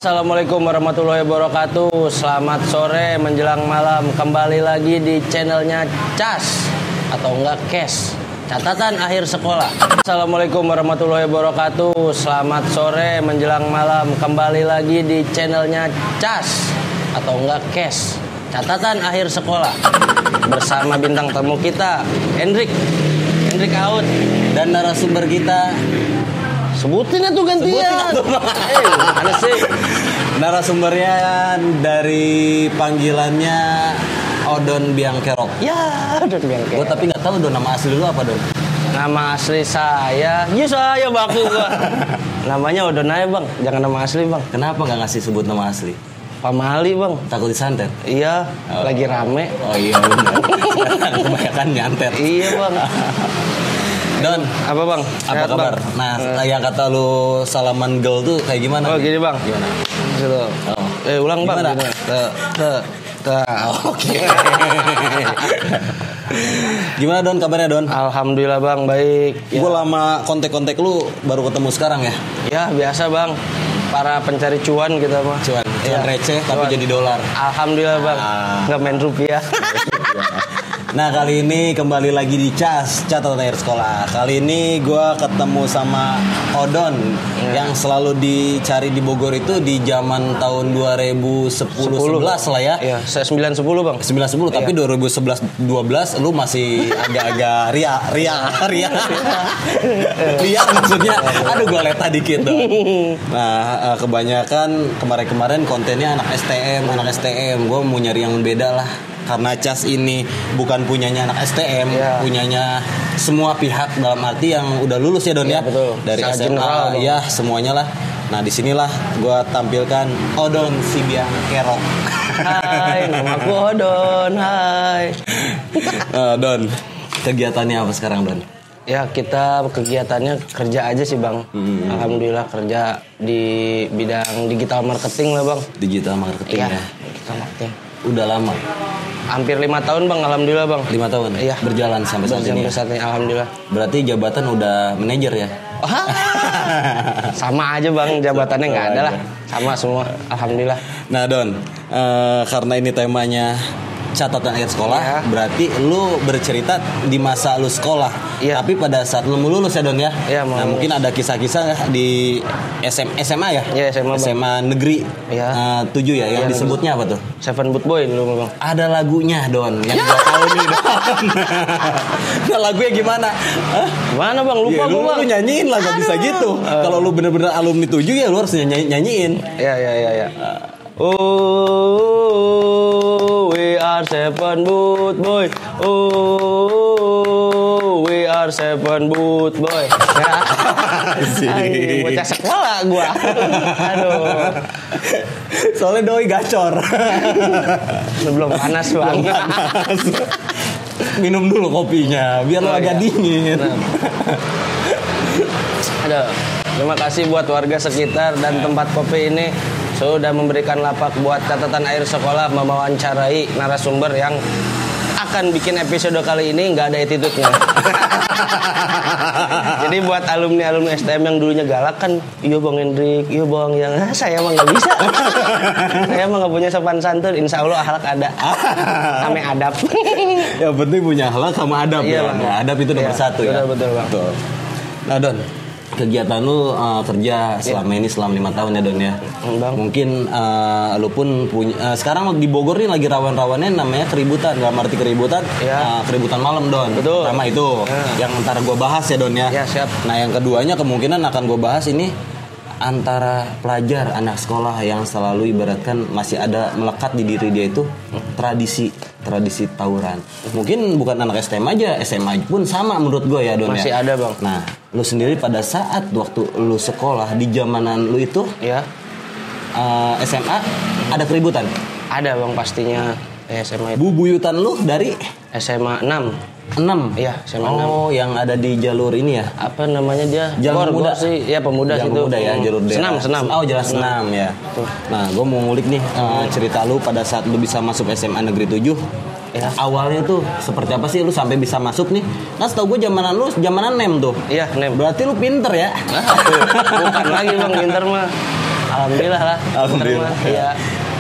Assalamualaikum warahmatullahi wabarakatuh. Selamat sore menjelang malam. Kembali lagi di channelnya Cas atau enggak Kes, catatan akhir sekolah. Assalamualaikum warahmatullahi wabarakatuh. Selamat sore menjelang malam. Kembali lagi di channelnya Cas atau enggak Kes, catatan akhir sekolah. Bersama bintang tamu kita Hendrik Out dan narasumber kita. Sebutin atuh gantian. Mana sih? Narasumbernya dari panggilannya Odon Biangkerok. Ya, Odon Biangkerok. Gue tapi nggak tahu Don, nama asli lu apa Don? Nama asli saya, ya saya baku gua. Namanya Odon aja bang, jangan nama asli bang. Kenapa nggak ngasih sebut nama asli? Pamali bang. Takut disantet? Iya, lagi rame. Oh iya benar. Kebanyakan nyantet. Iya bang. Don, apa bang? Apa kabar? Bang? Nah, yang kata lu salaman girl tuh kayak gimana? Oh gini bang. Gimana? Gitu. Ulang bang. Gimana? Oke. Gimana Don, kabarnya Don? Alhamdulillah bang, baik. Ya. Gue lama kontek-kontek lu baru ketemu sekarang ya? Ya biasa bang. Para pencari cuan kita mah. Cuan ya. Receh tapi jadi dolar. Alhamdulillah bang. Nggak main rupiah. Nah kali ini kembali lagi di Cas, catatan akhir sekolah. Kali ini gue ketemu sama Odon yang selalu dicari di Bogor itu di zaman tahun 2010-11 lah ya. Iya, saya 9-10 bang. 9-10 tapi 2011-12 lu masih agak-agak ria maksudnya. Aduh gue leta dikit dong. Nah kebanyakan kemarin-kemarin kontennya anak STM. Gue mau nyari yang beda lah. Karena Cas ini bukan punyanya anak STM, ya. Punyanya semua pihak dalam arti yang udah lulus ya Don ya, betul. Dari Saya SMA general, ya semuanya lah. Nah disinilah gue tampilkan Odon si Biangkerok. Hai, namaku Odon. Hai. Don, kegiatannya apa sekarang Don? Ya kita kegiatannya kerja aja sih bang. Alhamdulillah kerja di bidang digital marketing lah bang. Digital marketing ya. Digital marketing. Udah lama? Hampir 5 tahun bang, alhamdulillah bang. 5 tahun? Iya. Berjalan sampai saat ini? Sampai saat ini, alhamdulillah. Berarti jabatan udah manajer ya? Sama aja bang, jabatannya nggak ada lah. Sama semua, alhamdulillah. Nah Don, karena ini temanya catatan akhir sekolah, ya. Berarti lu bercerita di masa lu sekolah, ya. Tapi pada saat lu lulus ya Don ya, ya nah mungkin ada kisah-kisah di SMA ya, ya SMA negeri, ya. 7 ya, yang disebutnya apa tuh? Seven Boot Boy dulu bang. Ada lagunya Don, yang gua tahu nih Don. Nah lagunya gimana? Gimana bang? Lupa ya, gua bang. Lu nyanyiin lah, gak bisa gitu. Kalau lu bener-bener alumni 7 ya lu harus nyanyiin. Ya. We are Seven Boot Boy. We are Seven Boot Boy. Aduh, bocah sekolah gua. Aduh. Soalnya doi gacor. Belum panas bang. Minum dulu kopinya biar lo agak dingin. Aduh. Terima kasih buat warga sekitar dan tempat kopi ini sudah memberikan lapak buat catatan akhir sekolah mewawancarai narasumber yang akan bikin episode kali ini nggak ada attitude-nya. Jadi buat alumni STM yang dulunya galak kan, iya bang Hendrik, iya bang yang saya mah nggak bisa. Saya mah nggak punya sopan santun, insya Allah akhlak ada, ame adab. Yang penting punya akhlak sama adab ya. Nah, adab itu nomor satu ya. Betul bang. Betul. Nah Don, kegiatan lu kerja selama ini selama 5 tahun ya Don ya. Bang. Mungkin lu pun punya sekarang di Bogor nih lagi rawan-rawannya namanya keributan. Dalam arti keributan keributan malam Don. Betul. Pertama itu yang ntar gue bahas ya Don ya. Ya siap. Nah yang keduanya kemungkinan akan gue bahas ini antara pelajar anak sekolah yang selalu ibaratkan masih ada melekat di diri dia itu tradisi tawuran. Mungkin bukan anak STM aja, SMA pun sama menurut gue ya Don. Masih ada bang. Nah lu sendiri pada saat waktu lu sekolah di zamanan lu itu SMA ada keributan? Ada bang pastinya. SMA itu. Bubuyutan lu dari SMA 6. 6? Iya, SMA 6. Oh, yang ada di jalur ini ya? Apa namanya dia? Jalan Pemuda sih. Ya, Pemuda situ. Pemuda ya, jalur daerah. Senam. Oh, jalan Senam ya. Nah, gue mau ngulik nih cerita lu pada saat lu bisa masuk SMA Negeri 7. Ya. Awalnya tuh seperti apa sih lu sampai bisa masuk nih? Nah, setahu gue zamanan NEM tuh. Iya, NEM. Berarti lu pinter ya? Bukan lagi bang, pinter mah. Alhamdulillah lah. Alhamdulillah. Iya.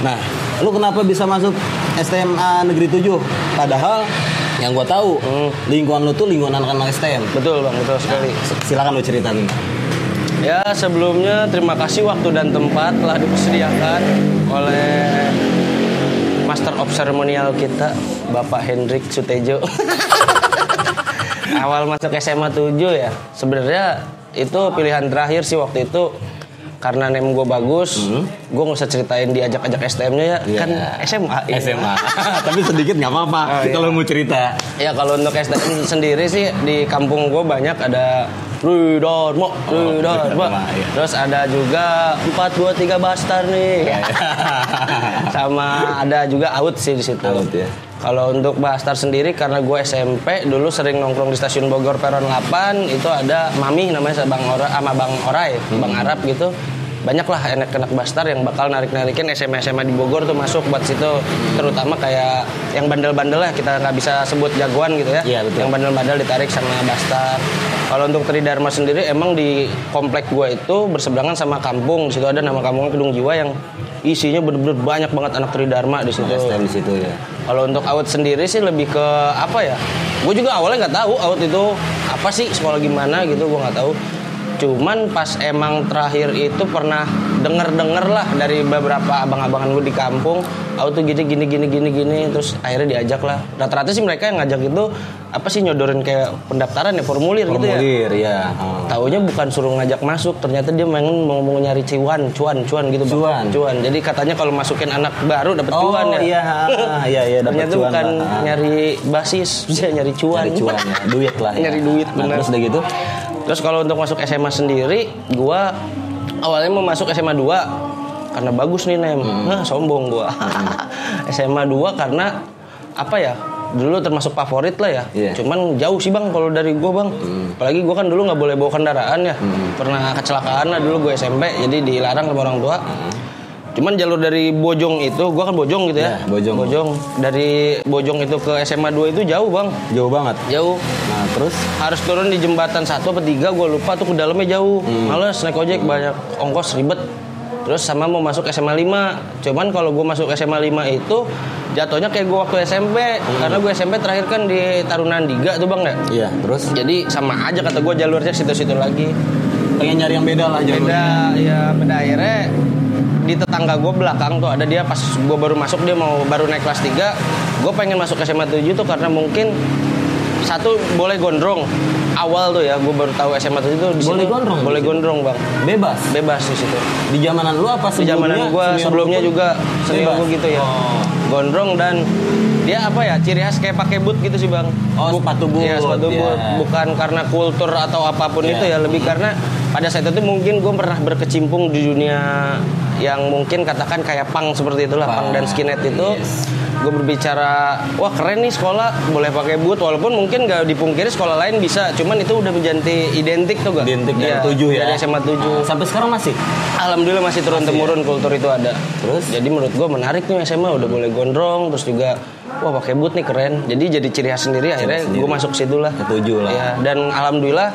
Nah, lu kenapa bisa masuk SMA Negeri 7? Padahal yang gua tahu lingkungan lu tuh lingkungan anak-anak STM. Betul bang, betul sekali. Silakan lu ceritain. Ya sebelumnya terima kasih waktu dan tempat telah disediakan oleh Master of Ceremonial kita Bapak Hendrik Sutejo. Awal masuk SMA 7 ya. Sebenarnya itu pilihan terakhir sih waktu itu. Karena name gue bagus, gue nggak usah ceritain diajak-ajak STM-nya ya, kan SMA. SMA. Tapi sedikit nggak apa-apa kalau mau cerita. Ya kalau untuk STM sendiri sih di kampung gue banyak ada Ridharma. Terus ada juga 423 Bastar nih. Sama ada juga Out sih di situ. Out ya. Kalau untuk Bastar sendiri karena gue SMP dulu sering nongkrong di stasiun Bogor Peron 8, itu ada Mami namanya Bang Oray sama Bang Oray, Bang Arab gitu. Banyak lah anak-anak Bastar yang bakal narik-narikin SMA di Bogor tuh masuk buat situ, terutama kayak yang bandel-bandel lah, kita nggak bisa sebut jagoan gitu ya. Iya, betul. Yang bandel-bandel ditarik sama Bastar. Kalau untuk Tridharma sendiri emang di komplek gue itu berseberangan sama kampung. Di situ ada nama kampungnya Kedung Jiwa yang isinya bener-bener banyak banget anak Tridharma di situ. STM di situ ya. Kalau untuk Out sendiri sih lebih ke apa ya? Gue juga awalnya nggak tahu Out itu apa sih, sekolah gimana gitu, gue nggak tahu. Cuman pas emang terakhir itu pernah denger lah dari beberapa abang-abangan gue di kampung, Out tuh gini, terus akhirnya diajak lah. Rata-rata sih mereka yang ngajak itu apa sih, nyodorin kayak pendaftaran ya, formulir gitu ya. Formulir ya. Taunya bukan suruh ngajak masuk, ternyata dia mau nyari cuan gitu. Cuan. Jadi katanya kalau masukin anak baru dapat cuan ya. Iya dapat ternyata cuan. Bukan nyari basis, bisa nyari cuan. Nyari cuan ya, duit lah. Nyari duit benar. Terus udah gitu. Terus kalau untuk masuk SMA sendiri, gua awalnya mau masuk SMA 2 karena bagus nih nem. Nah, sombong gua. SMA 2 karena apa ya? Dulu termasuk favorit lah ya. Yeah. Cuman jauh sih bang kalau dari gua bang. Apalagi gua kan dulu nggak boleh bawa kendaraan ya. Pernah kecelakaan lah dulu gue SMP, jadi dilarang sama orang tua. Cuman jalur dari Bojong itu, gua kan Bojong gitu ya. Bojong. Dari Bojong itu ke SMA 2 itu jauh bang. Jauh banget. Jauh. Nah terus harus turun di jembatan 1 apa 3, gue lupa tuh, ke dalamnya jauh. Males naik ojek, banyak ongkos, ribet. Terus sama mau masuk SMA 5. Cuman kalau gue masuk SMA 5 itu jatuhnya kayak gue waktu SMP. Karena gue SMP terakhir kan di Tarunan Diga tuh bang ya. Iya, terus? Jadi sama aja kata gue, jalurnya situ-situ lagi. Pengen nyari yang beda lah jalurnya. Beda akhirnya di tetangga gue belakang tuh ada dia, pas gue baru masuk dia mau baru naik kelas 3. Gue pengen masuk ke SMA 7 tuh karena mungkin satu boleh gondrong. Awal tuh ya gue baru tahu SMA 7 itu di boleh situ. Gondrong. Boleh gondrong bang. Bebas di situ. Di zamanan lu apa sebelumnya? Di zamanan gue sebelumnya juga senior gue gitu ya. Gondrong dan dia apa ya, ciri khas kayak pakai boot gitu sih bang. Sepatu boot. Iya, sepatu boot. Bukan karena kultur atau apapun itu ya, lebih karena pada saat itu mungkin gue pernah berkecimpung di dunia yang mungkin katakan kayak punk seperti itulah, punk dan skinhead itu. Gue berbicara, wah keren nih sekolah boleh pakai boot, walaupun mungkin gak dipungkiri sekolah lain bisa, cuman itu udah menjadi identik tuh gak? Identik dari 7 ya? Dari SMA 7. Sampai sekarang masih? Alhamdulillah masih turun-temurun kultur itu ada. Terus? Jadi menurut gue menarik nih SMA, udah boleh gondrong, terus juga wah pakai boot nih keren. Jadi ciri khas sendiri, akhirnya gue masuk situ lah. Ke 7 lah. Ya, dan alhamdulillah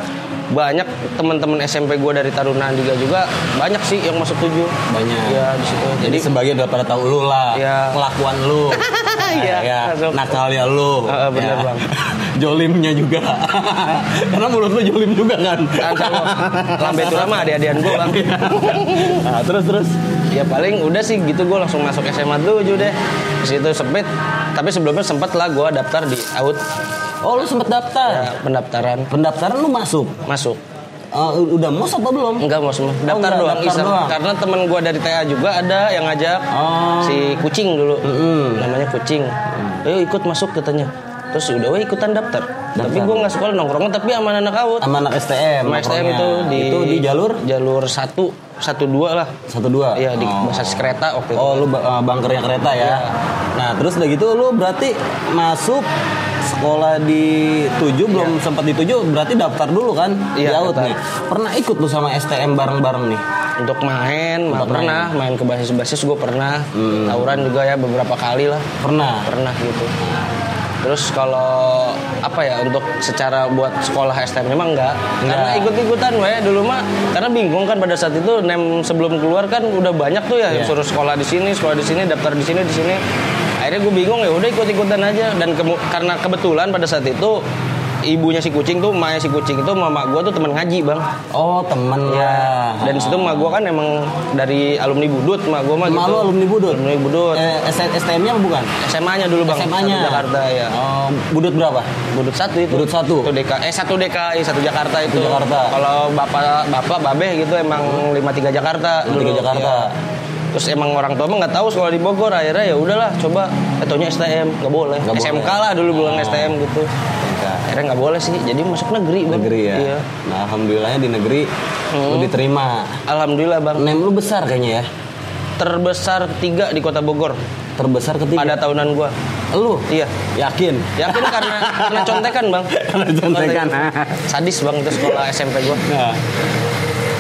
banyak teman-teman SMP gue dari Tarunan juga banyak sih yang masuk 7. Banyak. Ya di situ. Jadi sebagian udah pada tahu lu lah, kelakuan lu. Iya, nakalnya lu. Bener bang. Jolimnya juga. Karena mulut lu jolim juga kan. Lambe itu lama adik-adian gue bang. Nah, terus. Ya paling udah sih gitu, gue langsung masuk SMA 7 deh. Di situ sempit. Tapi sebelumnya sempat lah gue daftar di Out. Oh lu sempet daftar? Ya, pendaftaran lu masuk? Masuk. Udah mos apa belum? Enggak mos, daftar doang. Karena temen gue dari TA juga ada yang ngajak, si Kucing dulu, namanya Kucing. Ayo ikut masuk katanya. Terus udah ikutan daftar. Tapi gue nggak sekolah nongkrongnya, tapi sama anak Out. Sama anak STM. Sama STM itu di jalur 1-2 lah. 1-2. Iya, di basis kereta waktu itu. Oh, lu bangkernya kereta ya. Nah, terus udah gitu lu berarti masuk sekolah di 7, belum sempat di 7, berarti daftar dulu kan? Di Out nih. Pernah ikut lu sama STM bareng-bareng nih? Untuk main ke basis-basis gue pernah. Tawuran juga ya beberapa kali lah. Pernah gitu. Terus kalau apa ya untuk secara buat sekolah STM memang enggak. Karena ikut-ikutan dulu mah karena bingung kan pada saat itu nem sebelum keluar kan udah banyak tuh ya yang suruh sekolah di sini, daftar di sini. Akhirnya gue bingung ya udah ikut-ikutan aja dan karena kebetulan pada saat itu ibunya si kucing tuh, emaknya si kucing itu mama gue tuh teman ngaji bang. Oh temen ya. Dan situ emak gue kan emang dari alumni Budut, emak gue mah gitu. Malu alumni Budut. Alumni Budut. STM-nya bukan? SMA-nya dulu bang. SMA-nya. Jakarta ya. Oh, Budut berapa? Budut 1 itu. Budut 1. 1 DKI, 1 Jakarta itu. Jakarta. Kalau bapak babeh gitu emang 53 Jakarta. 53 Jakarta. Ya. Terus emang orang tua mah nggak tahu sekolah di Bogor, akhirnya ya udahlah coba taunya STM nggak boleh. SMK lah dulu bilang STM gitu. Akhirnya nggak boleh sih, jadi masuk negeri bang. Negeri ya. Iya. Nah alhamdulillahnya di negeri lu diterima. Alhamdulillah bang. Nem lu besar kayaknya ya. Terbesar 3 di kota Bogor. Terbesar ketiga. Pada tahunan gua. Lu? Iya. Yakin karena contekan bang. Karena contekan. Sadis bang itu sekolah SMP gua.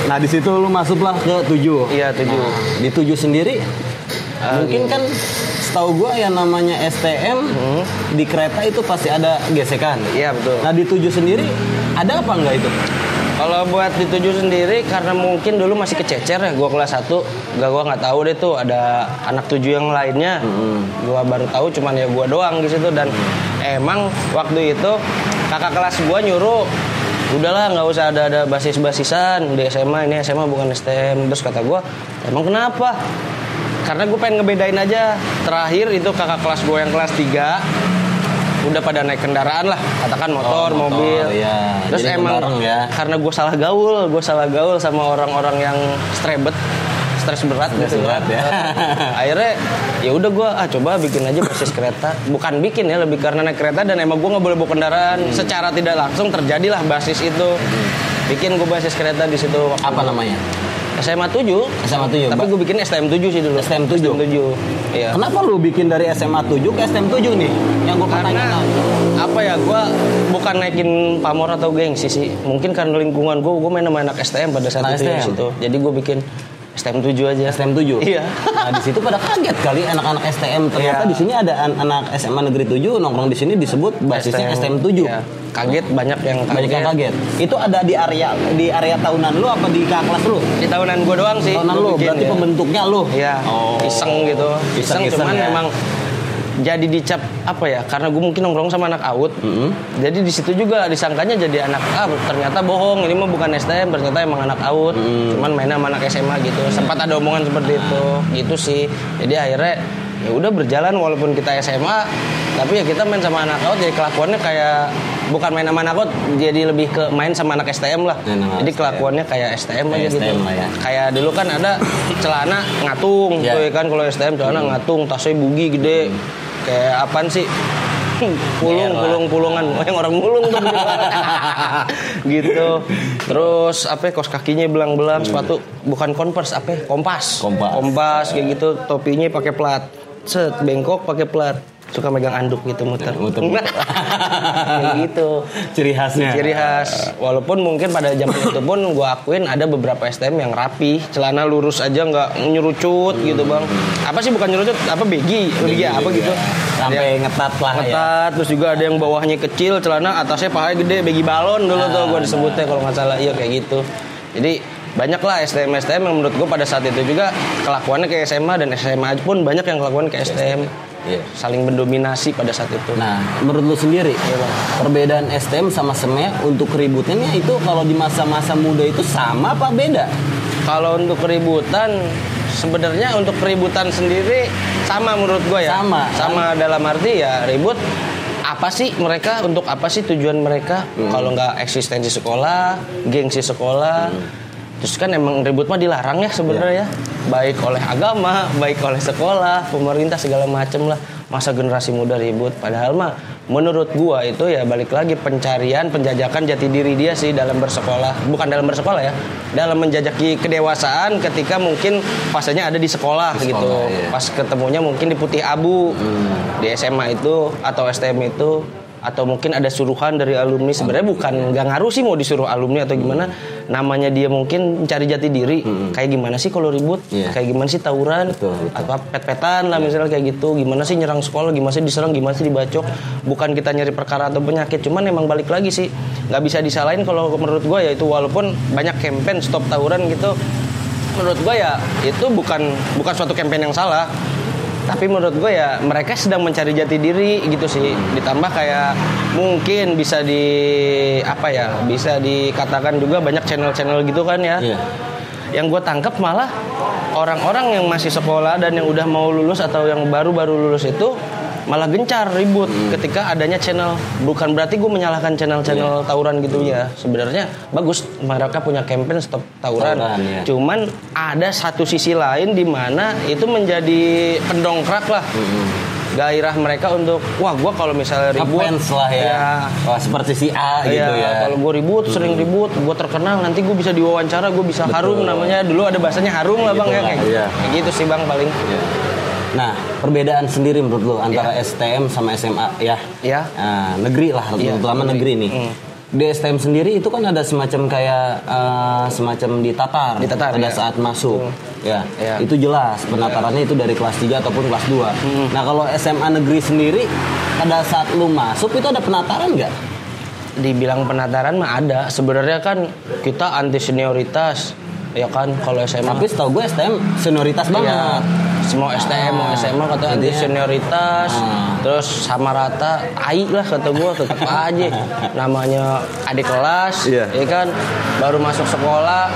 Nah di situ lu masuklah ke 7. Iya 7. Nah, di 7 sendiri mungkin kan setahu gue yang namanya STM di kereta itu pasti ada gesekan. Iya betul. Nah di 7 sendiri ada apa enggak itu? Kalau buat di 7 sendiri karena mungkin dulu masih kececer ya, gue kelas 1 gue nggak tahu deh tuh ada anak 7 yang lainnya. Gue baru tahu cuman ya gue doang di situ dan emang waktu itu kakak kelas gue nyuruh udahlah nggak usah ada basis-basisan di SMA, ini SMA bukan STM. Terus kata gue emang kenapa? Karena gue pengen ngebedain aja. Terakhir itu kakak kelas gue yang kelas 3 udah pada naik kendaraan lah, katakan motor, mobil. Ya. Terus jadi emang ya. karena gue salah gaul sama orang-orang yang stres berat gitu. Ya. Akhirnya ya udah gue coba bikin aja basis kereta. Bukan bikin ya, lebih karena naik kereta dan emang gue nggak boleh bawa kendaraan. Secara tidak langsung terjadilah basis itu. Bikin gue basis kereta di situ. Apa namanya? SMA 7. Tapi gue bikin STM 7 sih dulu. STM 7. Iya. Kenapa lu bikin dari SMA 7 ke STM 7 nih? Yang gue pertanyakan. Apa ya, gue bukan naikin pamor atau gengsi sih. Mungkin karena lingkungan gue main sama anak STM pada saat itu di situ. Jadi gue bikin STM 7 aja. STM 7? Iya. Nah di situ pada kaget kali anak-anak STM. Ternyata di sini ada anak SMA Negeri 7 nongkrong di sini disebut basisnya STM 7. Iya. Kaget, banyak yang kaget. Itu ada di area tahunan lu apa di kakak kelas lu? Di tahunan gue doang sih. Tahunan lu, berarti ya. Pembentuknya lu? Iya. Iseng gitu. Iseng cuman ya. Memang jadi dicap apa ya? Karena gue mungkin nongkrong sama anak AUD. Jadi di situ juga disangkanya jadi anak ternyata bohong. Ini mah bukan STM, ternyata emang anak AUD. Cuman mainnya sama anak SMA gitu. Sempat ada omongan seperti itu. Gitu sih. Jadi akhirnya ya udah berjalan walaupun kita SMA, tapi ya kita main sama anak AUD jadi kelakuannya kayak bukan main sama anak AUD, jadi lebih ke main sama anak STM lah. Jadi kelakuannya kayak STM aja gitu. Ya. Kayak dulu kan ada celana ngatung tuh ya kan, kalau STM celana ngatung, tasnya bugi gede. Kayak apaan sih? Pulungan yang orang mulung tuh gitu. Terus kos kakinya belang-belang, sepatu bukan Converse, kompas kayak gitu, topinya pakai plat, bengkok pakai plat, suka megang anduk gitu muter. Kayak gitu. Ciri khasnya. Ciri khas. Walaupun mungkin pada zaman itu pun gue akuin ada beberapa STM yang rapi, celana lurus aja nggak nyurucut gitu bang. Apa sih bukan nyurucut? Begi apa gitu. Sampai ngetat lah ya. Terus juga ada yang bawahnya kecil, celana atasnya pahanya gede, begi balon dulu tuh gue disebutnya kalau nggak salah. Iya kayak gitu. Jadi banyak lah STM yang menurut gue pada saat itu juga kelakuannya kayak SMA, dan SMA pun banyak yang kelakuan kayak STM. Saling mendominasi pada saat itu. Nah, menurut lu sendiri, perbedaan STM sama SMA untuk keributannya itu kalau di masa-masa muda itu sama apa beda? Kalau untuk keributan, sebenarnya untuk keributan sendiri sama menurut gue ya. Sama dalam arti ya ribut. Apa sih mereka, untuk apa sih tujuan mereka? Kalau nggak eksistensi sekolah, gengsi sekolah. Terus kan emang ribut mah dilarang ya sebenarnya. Baik oleh agama, baik oleh sekolah, pemerintah segala macem lah. Masa generasi muda ribut. Padahal mah menurut gua itu ya balik lagi penjajakan jati diri dia sih dalam bersekolah. Bukan dalam bersekolah ya, dalam menjajaki kedewasaan ketika mungkin fasenya ada di sekolah gitu. Pas ketemunya mungkin di putih abu di SMA itu atau STM itu. atau mungkin ada suruhan dari alumni. Sebenarnya bukan nggak ngaruh sih mau disuruh alumni atau gimana, namanya dia mungkin mencari jati diri. Kayak gimana sih kalau ribut, kayak gimana sih tawuran, atau pet-petan lah misalnya kayak gitu, gimana sih nyerang sekolah, gimana sih diserang, gimana sih dibacok. Bukan kita nyari perkara atau penyakit, cuman emang balik lagi sih nggak bisa disalahin kalau menurut gue ya itu, walaupun banyak campaign stop tawuran gitu, menurut gue ya itu bukan suatu campaign yang salah. Tapi menurut gue ya mereka sedang mencari jati diri gitu sih. Ditambah kayak mungkin bisa bisa dikatakan juga banyak channel-channel gitu kan ya. Yang gue tangkap malah orang-orang yang masih sekolah dan yang udah mau lulus atau yang baru-baru lulus itu malah gencar ribut ketika adanya channel. Bukan berarti gue menyalahkan channel-channel tawuran gitu ya. Sebenarnya bagus mereka punya campaign stop tawuran. Cuman ada satu sisi lain di mana itu menjadi pendongkrak lah. Gairah mereka untuk gue kalau misalnya ribut lah ya. Seperti si A gitu ya. Kalau gue ribut, sering ribut, gue terkenal, nanti gue bisa diwawancara, gue bisa harum namanya. Dulu ada bahasanya harum lah bang ya. Kayak gitu sih bang paling. Nah, perbedaan sendiri menurut lo antara STM sama SMA ya? Nah, negeri lah, terutama negeri nih. Di STM sendiri itu kan ada semacam kayak semacam ditatar pada saat masuk. Itu jelas penatarannya itu dari kelas 3 ataupun kelas 2. Nah, kalau SMA negeri sendiri pada saat lu masuk itu ada penataran nggak? Dibilang penataran mah ada. Sebenarnya kan kita anti senioritas. Ya kan kalau SMA. Tapi setahu gue STM senioritas banget. Semua STM mau SMA kata anti senioritas, terus sama rata, lah kata gue tetap aja. Namanya adik kelas, ya kan, baru masuk sekolah.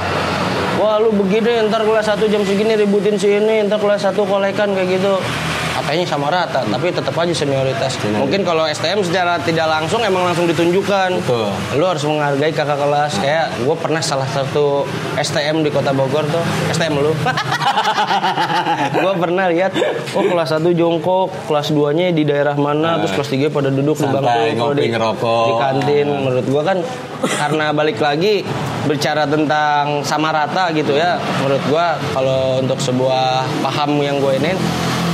Wah lu begini, ntar kelas 1 jam segini ributin sini, ntar kelas 1 kolekan kayak gitu. Katanya sama rata, tapi tetap aja senioritas. Mungkin kalau STM secara tidak langsung emang langsung ditunjukkan. Betul. Lu harus menghargai kakak kelas. Kayak gue pernah salah satu STM di Kota Bogor tuh, STM lu. Gue pernah lihat, kelas 1 jongkok, kelas 2-nya di daerah mana, terus kelas 3 pada duduk di bangku kalau di kantin. Menurut gue kan karena balik lagi berbicara tentang sama rata gitu ya. Menurut gue kalau untuk sebuah paham yang gue ini,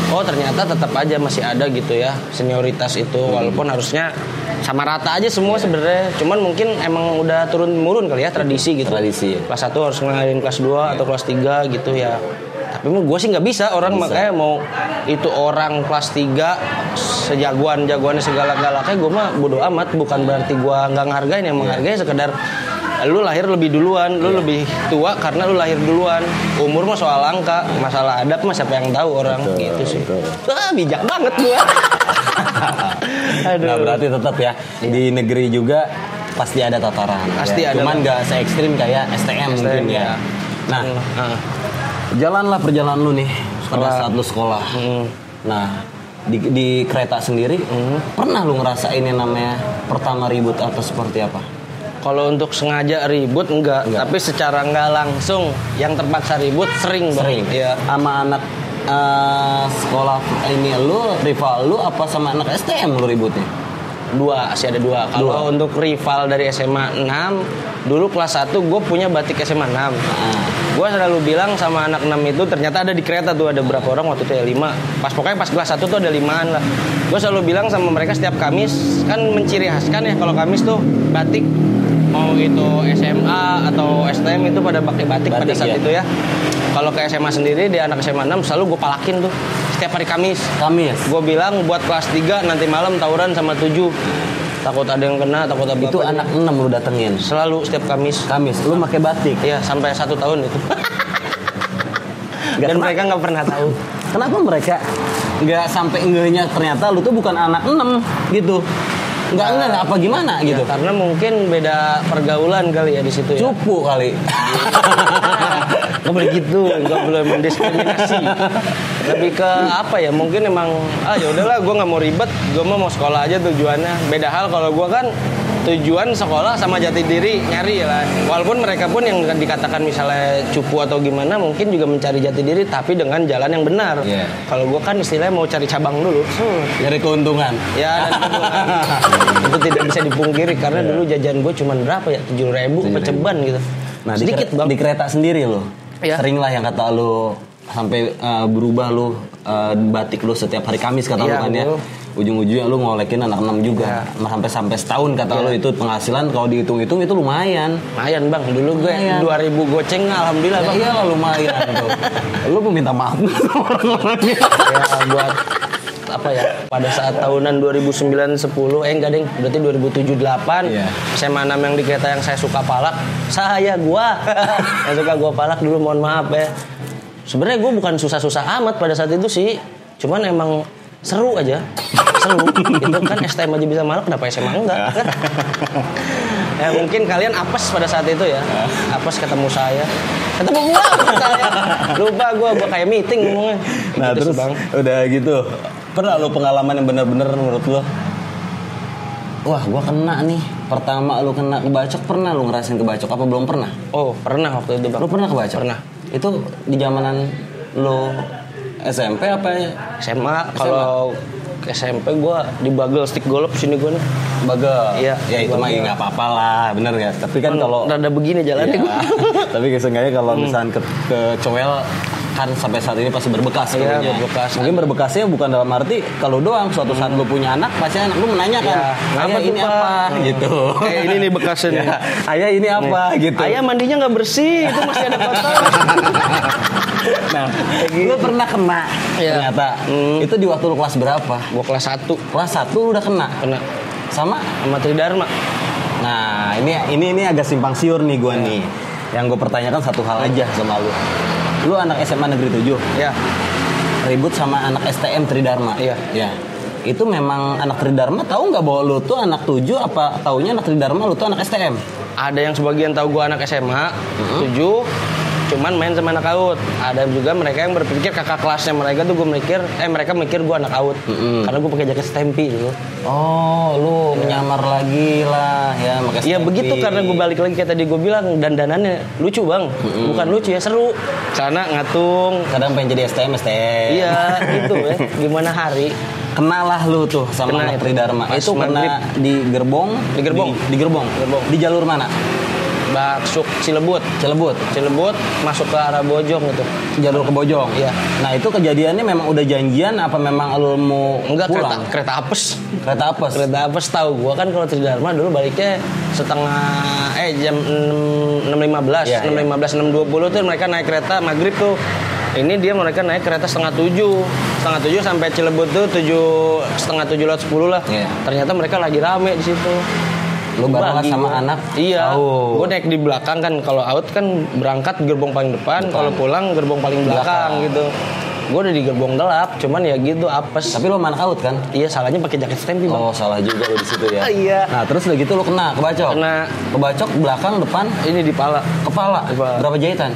ternyata tetap aja masih ada gitu ya senioritas itu, walaupun harusnya sama rata aja semua sebenarnya. Cuman mungkin emang udah turun-temurun kali ya tradisi gitu. Kelas 1 harus ngelarin kelas 2 atau kelas 3 gitu ya. Tapi gue sih nggak bisa makanya mau itu orang kelas 3 sejagoan-jagoannya segala-galanya gue mah bodo amat. Bukan berarti gue nggak ngehargain, yang menghargai sekedar lu lahir lebih duluan, lu lebih tua karena lu lahir duluan. Umur mah soal angka, masalah adab mah siapa yang tahu orang. Gitu sih. Bijak banget gua. Nah berarti tetap ya di negeri juga pasti ada tataran. Pasti ada. Cuman nggak se ekstrim kayak STM mungkin ya. Nah, jalanlah perjalanan lu nih pada saat lu sekolah. Nah di kereta sendiri pernah lu ngerasain yang namanya pertama ribut atau seperti apa? Kalau untuk sengaja ribut enggak. Tapi secara enggak langsung yang terpaksa ribut sering. Ya. Sama anak sekolah ini rival lu apa sama anak STM lu ributnya? Ada dua. Kalau untuk rival dari SMA 6, dulu kelas 1 gue punya batik SMA 6. Gue selalu bilang sama anak 6 itu, ternyata ada di kereta tuh ada berapa orang waktu itu ya 5. Pokoknya pas kelas 1 tuh ada 5-an lah. Gue selalu bilang sama mereka setiap Kamis, kan menciri khaskan ya kalau Kamis tuh batik. Mau itu SMA atau STM itu pada pakai batik pada saat itu ya. Kalau ke SMA sendiri di anak SMA 6 selalu gue palakin tuh setiap hari Kamis. Gue bilang buat kelas 3 nanti malam tawuran sama 7. Takut ada yang kena, takut apa. Itu anak 6 lu datengin? Selalu setiap Kamis. Lu pakai batik? Iya, sampai 1 tahun itu. Dan mereka nggak pernah tahu. Kenapa mereka nggak sampai enggaknya ternyata lu tuh bukan anak 6 gitu? Enggak apa gimana gitu. Karena mungkin beda pergaulan kali ya di situ ya. Cupu kali. Gak boleh gitu, gak boleh mendiskriminasi. Lebih ke apa ya? Mungkin emang ya udahlah, gue nggak mau ribet, gue mau sekolah aja tujuannya. Beda hal kalau gue kan tujuan sekolah sama jati diri nyari lah. Walaupun mereka pun yang dikatakan misalnya cupu atau gimana, mungkin juga mencari jati diri tapi dengan jalan yang benar. Kalau gue kan istilahnya mau cari cabang dulu. Nyari keuntungan. Ya, itu tidak bisa dipungkiri karena dulu jajan gue cuma berapa ya, 7.000 peceban gitu. Nah sedikit di kereta sendiri lo sering lah yang kata lo sampai berubah lo batik lo setiap hari Kamis kata lo kan ya. ujung-ujungnya lu ngolekin anak 6 juga. Sampai setahun kata lu itu penghasilan kalau dihitung-hitung itu lumayan. Lumayan bang, dulu gue 2.000 goceng alhamdulillah bang. Iya lumayan tuh. Lu mau minta maaf orang-orangnya. Ya buat apa ya, pada saat tahunan 2009-10 enggak deng, berarti 2007-8 SMA 6 yang di kereta yang saya suka palak, yang suka gua palak dulu, mohon maaf ya. Sebenarnya gue bukan susah-susah amat pada saat itu sih, cuman emang seru aja. Seru itu kan STM aja bisa malak, kenapa SMA enggak kan? Ya mungkin kalian apes pada saat itu ya, apes ketemu saya, ketemu gua saya lupa gua kayak meeting ngomongnya. Nah gitu, terus bang, udah gitu pernah lo pengalaman yang bener-bener menurut lo, wah gua kena nih, pertama lo kena kebacok, pernah lo ngerasain kebacok apa belum pernah? Oh pernah waktu itu bang. Lo pernah kebacok? Pernah. Itu di zamanan lo SMP apa ya? SMA. Kalau SMP gue di bagel stick golop sini gue nih. Bagel. Iya. Ya itu mah nggak apa-apa lah, bener ya. Tapi kan kalau rada begini jalannya iya. gue. Tapi seenggaknya kalau misalnya ke cowel kan sampai saat ini pasti berbekas. Iya berbekas. Mungkin berbekasnya bukan dalam arti kalau doang. Suatu saat lu punya anak, pasti anak lu menanyakan, ayah ini apa gitu. Kayak ini nih bekasnya nih. Ayah ini apa gitu. Ayah mandinya nggak bersih, itu masih ada kotor. Nah, lu pernah kena ternyata. Itu di waktu lu kelas berapa? Gua kelas 1. Kelas 1 lu udah kena? Kena. Sama Tridharma. Nah, ini agak simpang siur nih gua nih. Yang gue pertanyakan satu hal aja sama lu. Lu anak SMA Negeri 7? Iya. Ribut sama anak STM Tridharma? Iya. Ya. Itu memang anak Tridharma tahu nggak bahwa lu tuh anak 7, apa taunya anak Tridharma lu tuh anak STM? Ada yang sebagian tahu gua anak SMA 7, cuman main sama anak AUT. Ada juga mereka yang berpikir kakak kelasnya mereka tuh mereka mikir gue anak AUT. Karena gue pakai jaket Stampy dulu. Oh, lu menyamar lagi lah ya pakai Stampy. Iya begitu, karena gue balik lagi kayak tadi gue bilang, dandanannya lucu bang. Bukan lucu ya, seru. Celana ngatung. Kadang pengen jadi STM. Iya gitu ya. Gimana hari? Kenalah lu tuh sama anak Tridharma. Itu kena di gerbong. Di gerbong. Di jalur mana? Masuk Cilebut, masuk ke arah Bojong gitu. Jalur ke Bojong. Iya. Nah itu kejadiannya memang udah janjian apa memang lu mau pulang? Kereta apes. Kereta apes Tahu gua kan kalau Tridharma dulu baliknya jam 6.15, 6.20 tuh mereka naik kereta maghrib tuh. Ini mereka naik kereta setengah tujuh sampai Cilebut tuh 6:30 lah. Yeah. Ternyata mereka lagi rame di situ. Lu bareng sama anak? Iya. Gue naik di belakang kan. Kalau out kan berangkat gerbong paling depan. Kalau pulang gerbong paling belakang gitu. Gue udah di gerbong gelap. Cuman ya gitu apes. Tapi lu anak out kan? Iya, salahnya pakai jaket Stampy bang. Oh salah juga lu di situ ya. Iya. Nah terus udah gitu lu kebacok. Kebacok belakang depan. Ini di kepala. Berapa jahitan?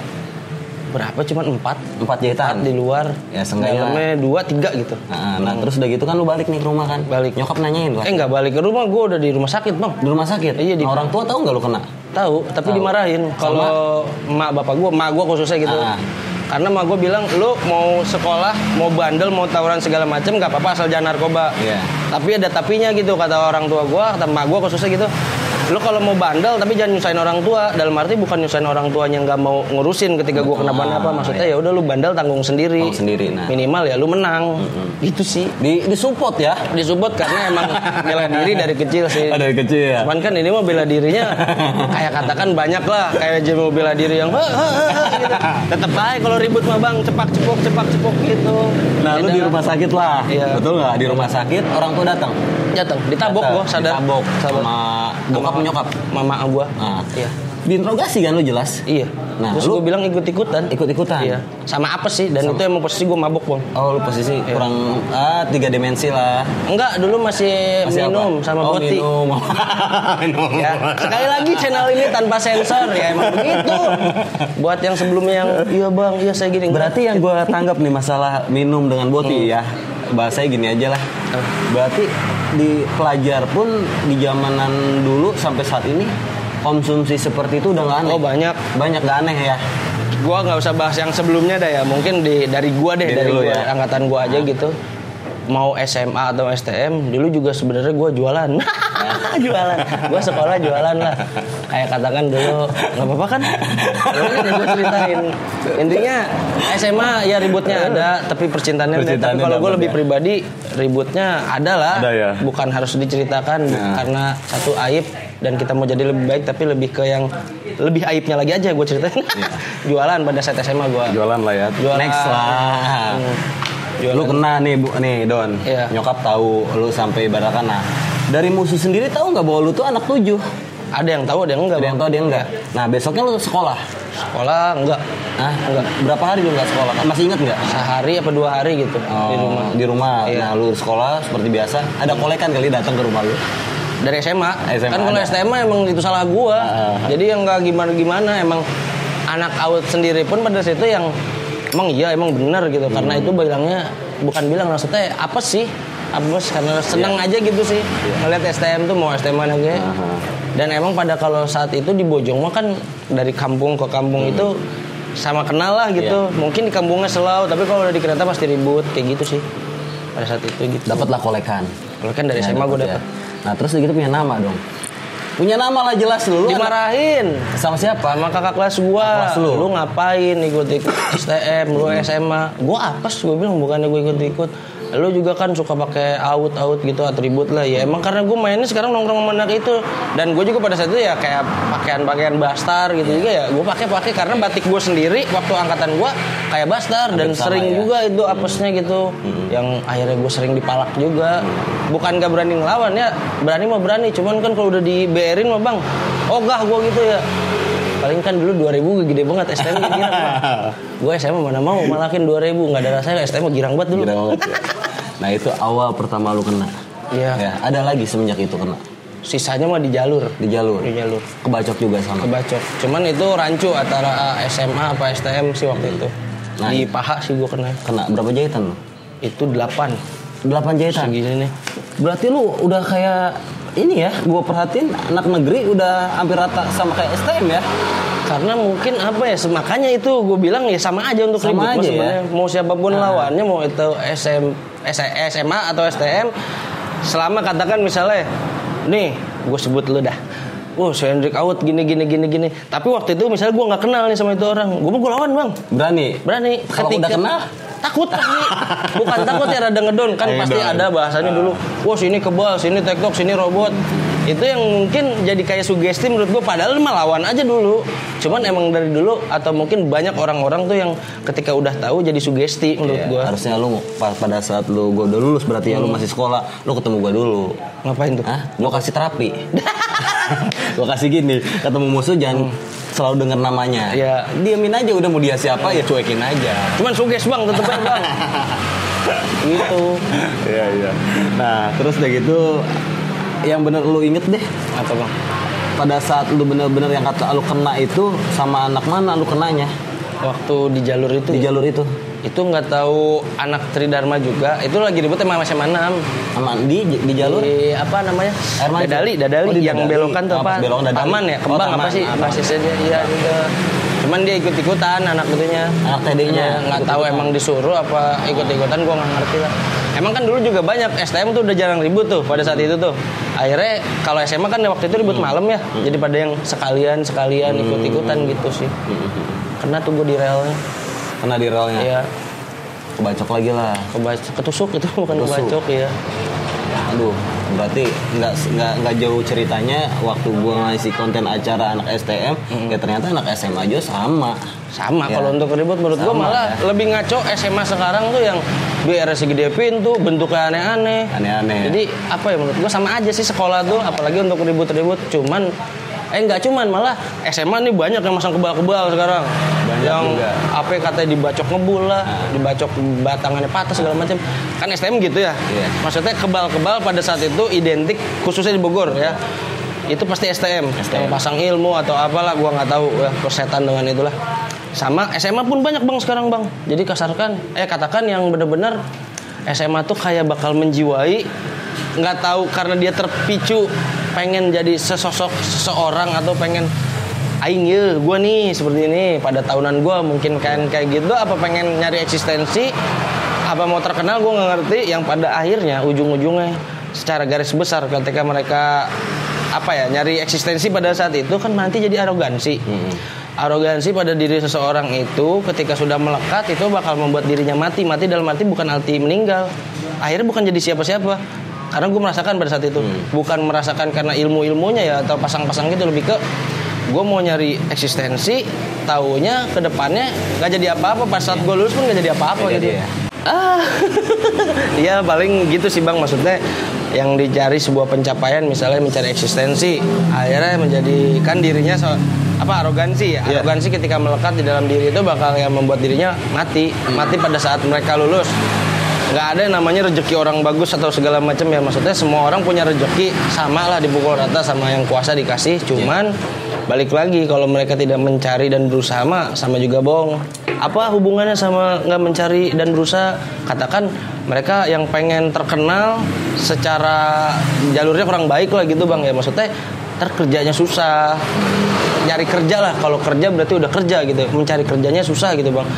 Berapa? Cuman 4 jahitan. 4 di luar. Ya seenggaknya 2, 3 gitu. Nah terus udah gitu kan lu balik nih ke rumah kan? Balik. Nyokap nanyain kan? Enggak balik ke rumah, gue udah di rumah sakit bang. Di rumah sakit? Iya. Nah, orang tua tahu nggak lu kena? Tahu, tapi dimarahin. Kalau emak gue khususnya gitu. Karena emak gue bilang, lu mau sekolah, mau bandel, mau tawuran segala macam nggak apa-apa asal jangan narkoba. Iya. Tapi ada tapinya gitu, kata orang tua gue, kata emak gue khususnya gitu. Lu kalau mau bandel tapi jangan nyusahin orang tua. Dalam arti bukan nyusahin orang tuanya nggak mau ngurusin ketika gue kenapa-napa. Maksudnya ya udah lu bandel tanggung sendiri. Nah. Minimal ya lu menang. Gitu sih. Disupport ya? Disupport karena emang bela diri dari kecil sih. Dari kecil ya. Cuman kan ini mah bela dirinya kayak katakan banyak lah, kayak Jemo bela diri yang gitu. Tetep aja kalau ribut mah bang cepak cepok gitu. Nah lu di rumah sakit lah. Iya. Betul nggak? Di rumah sakit orang tua datang. Ditabok gua sadar. Ditabok sama bokap nyokap mama gua. Iya. Diinterogasi kan lu jelas? Iya. Nah, terus gue bilang ikut-ikutan. Iya. Sama apa sih? Dan itu emang posisi gue mabuk bang. Oh lu posisi kurang 3 dimensi lah. Enggak, dulu masih minum apa? Sama boti. Minum. Ya, sekali lagi channel ini tanpa sensor ya emang begitu. Buat yang sebelumnya yang iya bang, iya saya gini. Berarti yang gue tanggap nih masalah minum dengan boti ya. Bahasanya gini aja lah. Berarti di pelajar pun di zamanan dulu sampai saat ini konsumsi seperti itu udah nggak aneh. Oh banyak nggak aneh ya. Gua nggak usah bahas yang sebelumnya dah ya. Mungkin dari gua deh, dari gua ya. Angkatan gua aja gitu. mau SMA atau STM dulu juga sebenarnya gue jualan. Jualan, gue sekolah jualan lah. Kayak katakan dulu nggak apa-apa kan? Gue ceritain. Intinya SMA ya ributnya ada, tapi percintaannya ada. Tapi kalau gue lebih pribadi ributnya ada lah. Ada ya? Bukan harus diceritakan karena satu aib dan kita mau jadi lebih baik, tapi lebih ke yang lebih aibnya lagi aja gue ceritain. Jualan pada saat SMA gue. Jualan lah ya. Jualan. Next lah. Lu kena nih Don. Iya. Nyokap tahu lu sampai ibaratkan. Nah, dari musuh sendiri tahu nggak bahwa lu tuh anak 7? Ada yang tahu, ada yang enggak. Ada yang tahu, ada yang enggak. Nah, besoknya lu sekolah. Sekolah enggak. Enggak. Berapa hari lu nggak sekolah? Masih ingat nggak? Sehari apa 2 hari gitu di rumah. Di rumah. Iya. Nah, lu sekolah seperti biasa. Ada kolekan kali datang ke rumah lu? Dari SMA. Kan kalau ada. SMA emang itu salah gua. Jadi yang enggak gimana-gimana, emang anak out sendiri pun pada situ yang emang iya emang benar gitu. Karena itu bilangnya bukan bilang maksudnya apa sih? Abis karena seneng aja gitu sih ngeliat STM tuh mau STM mana gitu. Dan emang pada kalau saat itu di Bojong mah kan dari kampung ke kampung itu sama kenal lah gitu. Mungkin di kampungnya selau, tapi kalau udah di kereta pasti ribut kayak gitu sih. Pada saat itu gitu. Dapatlah kolekan. Kolekan dari SMA gue dapet. Nah, terus gitu punya nama dong. Punya nama lah jelas lu. Dimarahin sama siapa? sama kakak kelas gua. Kelas lu ngapain ikut-ikut STM, lu SMA. Gua apes, gua bilang bukannya gua ikut-ikut. Lu juga kan suka pakai out gitu atribut lah. Ya emang karena gua mainnya sekarang nongkrong sama anak itu. Dan gua juga pada saat itu ya kayak pakaian Bastar gitu juga ya. Gua pakai karena batik gua sendiri waktu angkatan gua kayak Bastar dan sering juga itu apesnya gitu. Yang akhirnya gua sering dipalak juga. Bukan gak berani ngelawan ya, berani mah berani, cuman kan kalau udah di BR-in mah bang, ogah gue gitu ya. Paling kan dulu 2000 gede banget, STM girang bang. Gue SMA mana mau malakin 2000, gak ada rasanya, STM girang banget dulu. Girang banget ya. Nah itu awal pertama lu kena. Iya. Ya, ada lagi semenjak itu kena. Sisanya mah di jalur. Di jalur. Kebacok juga sama. Kebacok. Cuman itu rancu antara SMA apa STM sih waktu itu. Nah, di paha sih gue kena. Kena berapa jahitan lu? Itu 8 jahitan. Segini nih. Berarti lu udah kayak ini ya, gua perhatiin anak negeri udah hampir rata sama kayak STM ya. Karena mungkin apa ya, makanya itu gue bilang ya sama aja untuk sama ribut aja ya. Mau siapapun lawannya, mau itu SMA atau STM, selama katakan misalnya nih gue sebut lu dah, si Hendrik out gini. Tapi waktu itu misalnya gue nggak kenal nih sama itu orang, gue lawan bang. Berani. Kalau udah kenal takut pasti. Bukan takut ya, rada ngedon kan. Pasti ada bahasanya dulu. Sini kebal, sini tektok, sini robot. Itu yang mungkin jadi kayak sugesti menurut gue. Padahal mah lawan aja dulu. Cuman emang dari dulu atau mungkin banyak orang-orang tuh yang ketika udah tahu jadi sugesti menurut gue. Harusnya lu pada saat gue udah lulus berarti ya lu masih sekolah, lu ketemu gue dulu. Ngapain tuh? Gue kasih terapi. Gue kasih gini, ketemu musuh jangan selalu denger namanya. Ya. Diamin aja, udah mau dia siapa ya cuekin aja. Cuman suges bang, tetep aja bang. Gitu. Iya. Nah terus udah gitu, yang bener lu inget deh apa bang? Pada saat lu bener-bener yang kata lu kena itu sama anak mana lu kenanya? Waktu di jalur itu. Di jalur itu. Itu nggak tahu anak Tridharma juga. Itu lagi ribut sama SMA 6. Aman di jalur? Di apa namanya? Dadali yang belokan tuh apa? Taman ya, Kembang apa sih? Basisnya dia iya juga. Cuman dia ikut-ikutan anak itunya. Anak TD-nya. Nggak tahu emang disuruh apa ikut-ikutan, gua nggak ngerti lah. Emang kan dulu juga banyak STM tuh udah jarang ribut tuh pada saat itu tuh. Akhirnya kalau SMA kan waktu itu ribut malam ya. Jadi pada yang sekalian ikut-ikutan gitu sih. Kena tuh gua di relnya. Kena di relnya. Iya. Kebacok lagi lah. Ketusuk itu bukan kebacok ya. Aduh, berarti nggak jauh ceritanya waktu gua ngasih konten acara anak STM, ya ternyata anak SMA aja sama. Ya. Kalau untuk ribut menurut gua malah lebih ngaco SMA sekarang tuh yang BR segede pintu, bentuknya aneh-aneh. Jadi apa ya, menurut gua sama aja sih sekolah tuh, apalagi untuk ribut-ribut. Cuman nggak cuman, malah SMA nih banyak yang masang kebal-kebal sekarang. Banyak yang juga. apa katanya dibacok ngebul lah, dibacok batangannya patah segala macam. Kan STM gitu ya. Maksudnya kebal-kebal pada saat itu identik, khususnya di Bogor ya. Itu pasti STM. Yang pasang ilmu atau apalah, gua nggak tahu ya, persetan dengan itulah. Sama SMA pun banyak bang sekarang bang. Jadi katakan yang benar-benar SMA tuh kayak bakal menjiwai, nggak tahu karena dia terpicu pengen jadi seseorang atau pengen aing ya gue nih seperti ini pada tahunan gue mungkin kan kayak gitu, apa pengen nyari eksistensi, apa mau terkenal gue nggak ngerti. Yang pada akhirnya ujung-ujungnya secara garis besar ketika mereka nyari eksistensi pada saat itu kan nanti jadi arogansi. Arogansi pada diri seseorang itu ketika sudah melekat itu bakal membuat dirinya mati dalam arti bukan arti meninggal. Akhirnya bukan jadi siapa-siapa. Karena gue merasakan pada saat itu bukan merasakan karena ilmunya ya atau pasang-pasang gitu, lebih ke gue mau nyari eksistensi, taunya ke depannya gak jadi apa-apa. Pas saat gue lulus pun gak jadi apa-apa gitu ya. Ya paling gitu sih Bang, maksudnya yang dicari sebuah pencapaian, misalnya mencari eksistensi, akhirnya menjadikan dirinya arogansi ya. Arogansi ketika melekat di dalam diri itu bakal yang membuat dirinya mati pada saat mereka lulus. Nggak ada yang namanya rezeki orang bagus atau segala macam ya, maksudnya semua orang punya rezeki sama lah, dipukul rata sama yang kuasa dikasih. Cuman balik lagi kalau mereka tidak mencari dan berusaha sama juga bohong. Apa hubungannya sama nggak mencari dan berusaha? Katakan mereka yang pengen terkenal secara jalurnya kurang baik lah gitu Bang ya, maksudnya kerjanya susah, nyari kerja lah, kalau kerja berarti udah kerja gitu, mencari kerjanya susah gitu Bang.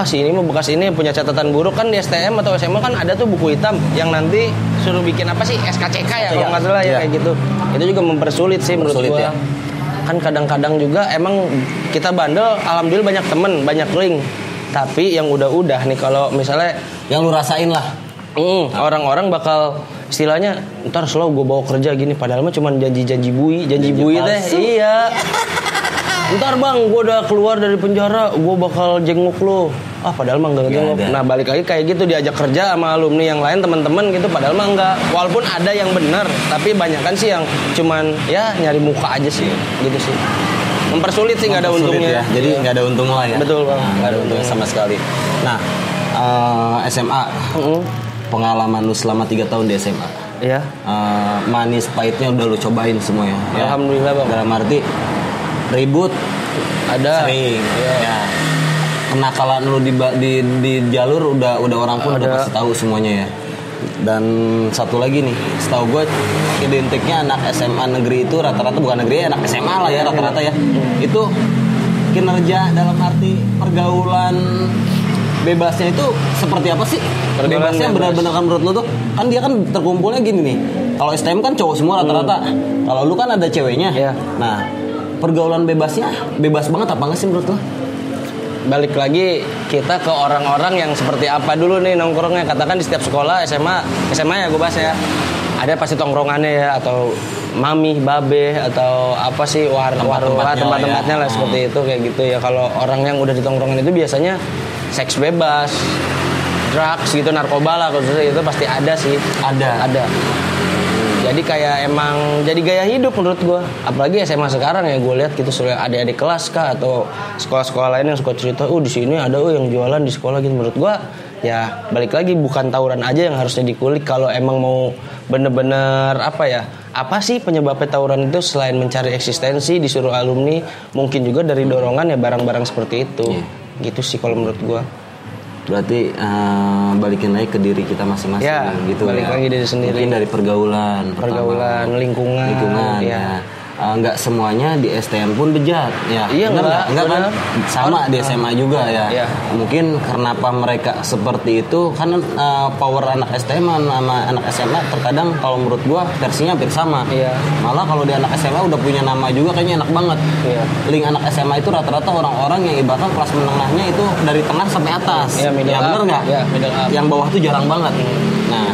Si ini mah bekas ini punya catatan buruk kan, di STM atau SMA kan ada tuh buku hitam yang nanti suruh bikin SKCK ya kalau nggak salah ya kayak gitu. Itu juga mempersulit sih menurut gua. Ya. Kan kadang-kadang juga emang kita bandel, alhamdulillah banyak temen, banyak link. Tapi yang udah nih kalau misalnya yang lu rasain lah, orang-orang bakal istilahnya ntar slow gue bawa kerja gini, padahal mah cuma janji bui teh. Iya. Ntar Bang, gue udah keluar dari penjara, gue bakal jenguk lo. Padahal mah enggak jenguk. Nah balik lagi kayak gitu, diajak kerja sama alumni yang lain, teman-teman gitu, padahal mah enggak. Walaupun ada yang benar, tapi banyak kan sih yang cuman ya nyari muka aja sih, gitu sih. Mempersulit sih, nggak ada untungnya. Ya. Jadi nggak ada untung lah ya. Betul Bang. Nggak ada untungnya sama sekali. Nah SMA. Pengalaman lu selama 3 tahun di SMA. Iya. Manis pahitnya udah lu cobain semuanya. Alhamdulillah Bang. Dalam arti ribut ada. Sering. Ya. Kenakalan lu di jalur udah orang pun udah pasti tahu semuanya ya. Dan satu lagi nih, setahu gue identiknya anak SMA negeri itu rata-rata, bukan negeri, anak SMA lah ya rata-rata ya. Itu kinerja dalam arti pergaulan bebasnya itu seperti apa sih? Bebasnya benar-benar kan menurut lo tuh, kan dia kan terkumpulnya gini nih. Kalau STM kan cowok semua rata-rata. Kalau lu kan ada ceweknya. Nah, pergaulan bebasnya bebas banget apa enggak sih menurut lo? Balik lagi kita ke orang-orang yang seperti apa dulu nih nongkrongnya. Katakan di setiap sekolah SMA ya gue bahas ya, ada pasti tongkrongannya ya, atau mami, babe, atau apa sih tempat-tempatnya lah seperti itu kayak gitu ya. Kalau orang yang udah di tongkrongan itu biasanya seks bebas, drugs gitu, narkoba lah khususnya itu pasti ada sih. Ada. Jadi kayak emang jadi gaya hidup menurut gue. Apalagi SMA sekarang ya, gue lihat gitu adik-adik kelas kah atau sekolah-sekolah lain yang suka cerita, di sini ada yang jualan di sekolah gitu. Menurut gue ya balik lagi bukan tawuran aja yang harusnya dikulik. Kalau emang mau bener-bener apa sih penyebabnya tawuran itu selain mencari eksistensi disuruh alumni, mungkin juga dari dorongan ya barang-barang seperti itu. Gitu sih kalau menurut gue. Berarti balikin lagi ke diri kita masing-masing gitu balik lagi diri sendiri. Mungkin dari pergaulan, lingkungan ya. Nggak semuanya di STM pun bejat ya. Iya, enggak kan sama di SMA juga ya. Mungkin kenapa mereka seperti itu kan power anak STM sama anak SMA terkadang kalau menurut gua versinya hampir sama. Malah kalau di anak SMA udah punya nama juga kayaknya enak banget. Link anak SMA itu rata-rata orang-orang yang ibaratnya kelas menengahnya itu dari tengah sampai atas. Bener nggak? Yang bawah tuh jarang banget. Nah,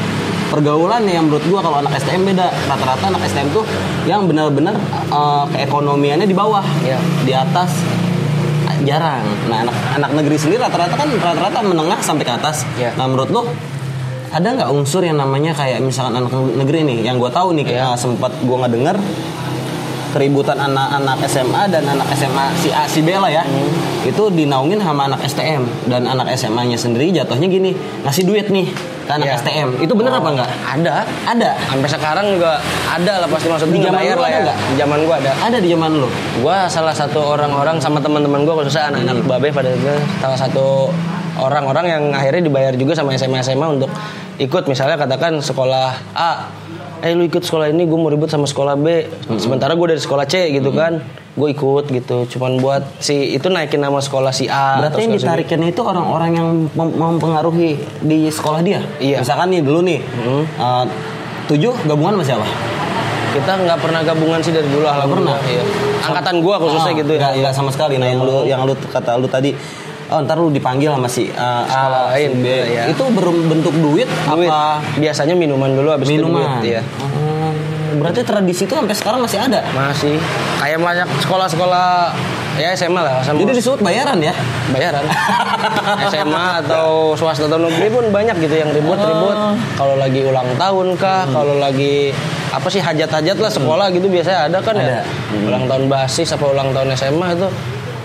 pergaulan yang menurut gua kalau anak STM beda. Rata-rata anak STM tuh yang benar-benar keekonomiannya di bawah, di atas jarang. Nah, anak negeri sendiri rata-rata menengah sampai ke atas. Nah, menurut lo ada nggak unsur yang namanya kayak misalkan anak negeri nih, yang gua tahu nih sempat gua nggak dengar keributan anak-anak SMA dan anak SMA si A si B lah ya. Itu dinaungin sama anak STM, dan anak SMA-nya sendiri jatuhnya gini, ngasih duit nih ke anak STM. Itu bener apa enggak? Ada. Sampai sekarang juga ada lah pasti, maksudnya bayar lah ya. Di zaman gua ada. Ada di zaman lu. Gua salah satu orang-orang sama teman-teman gua khususnya anak-anak babe pada itu salah satu orang-orang yang akhirnya dibayar juga sama SMA untuk ikut, misalnya katakan sekolah A, lu ikut sekolah ini, gue mau ribut sama sekolah B, sementara gue dari sekolah C gitu kan. gue ikut gitu, cuman buat si itu naikin nama sekolah si A. Berarti yang ditarikin itu orang-orang yang mempengaruhi di sekolah dia. Iya. Misalkan nih dulu nih 7 gabungan sama siapa? Kita nggak pernah gabungan sih dari dulu, alhamdulillah. Iya. Angkatan gue khususnya gitu ya. Nggak sama sekali. Nah yang lu kata lu tadi, ntar lu dipanggil sama si A lain B. Ya. Itu berbentuk duit apa? Biasanya minuman dulu, habis itu duit. Iya. Berarti tradisi itu sampai sekarang masih ada? Masih. Kayak banyak sekolah-sekolah ya SMA lah. Jadi disebut bayaran ya? Bayaran. SMA atau swasta atau negeri pun banyak gitu yang ribut-ribut. Kalau lagi ulang tahun kah, kalau lagi apa sih hajat-hajat lah sekolah gitu biasanya ada kan ya. Ulang tahun basis apa ulang tahun SMA itu